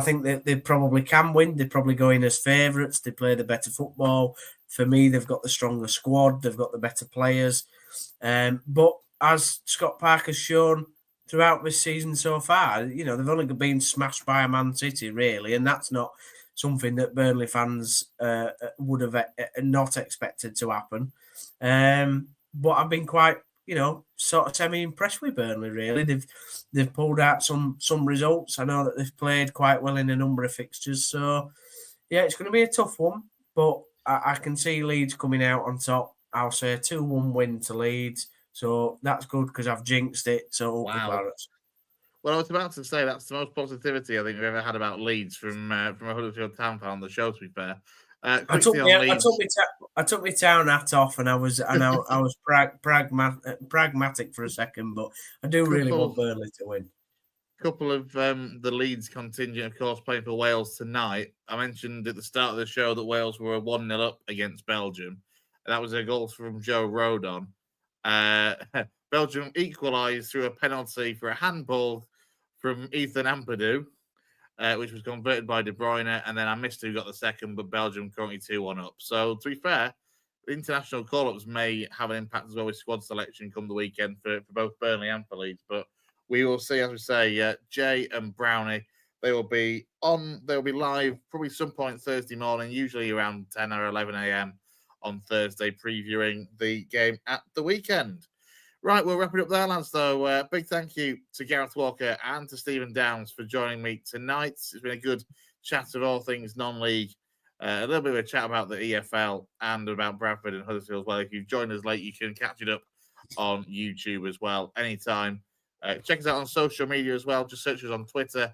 think that they probably can win. They probably go in as favourites. They play the better football. For me, they've got the stronger squad. They've got the better players. But as Scott Parker's shown throughout this season so far, they've only been smashed by a Man City, really, and that's not something that Burnley fans would have not expected to happen. But I've been quite, sort of semi-impressed with Burnley, really. They've pulled out some results. I know that they've played quite well in a number of fixtures. So, yeah, it's going to be a tough one, but I can see Leeds coming out on top. I'll say a 2-1 win to Leeds. So that's good because I've jinxed it. So wow. Well, I was about to say that's the most positivity I think we've ever had about Leeds from a Huddersfield Town fan on the show. To be fair, I took my town hat off and I was pragmatic for a second, but I do really want Burnley to win. couple of the Leeds contingent, of course, playing for Wales tonight. I mentioned at the start of the show that Wales were 1-0 up against Belgium. That was a goal from Joe Rodon. Belgium equalised through a penalty for a handball from Ethan Ampadu, which was converted by De Bruyne, and then I missed who got the second, but Belgium currently 2-1 up. So, to be fair, the international call-ups may have an impact as well with squad selection come the weekend for both Burnley and for Leeds, but we will see, as we say, Jay and Brownie, they will be live probably some point Thursday morning, usually around 10 or 11 a.m. on Thursday, previewing the game at the weekend. Right, we'll wrap it up there, lads, though. Big thank you to Gareth Walker and to Stephen Downs for joining me tonight. It's been a good chat of all things non-league. A little bit of a chat about the EFL and about Bradford and Huddersfield as well. If you've joined us late, you can catch it up on YouTube as well anytime. Check us out on social media as well. Just search us on Twitter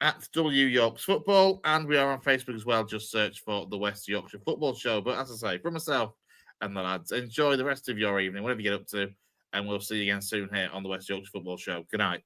at W Yorks Football, and we are on Facebook as well. Just search for the West Yorkshire Football Show. But as I say, from myself and the lads, enjoy the rest of your evening, whatever you get up to, and we'll see you again soon here on the West Yorkshire Football Show. Good night.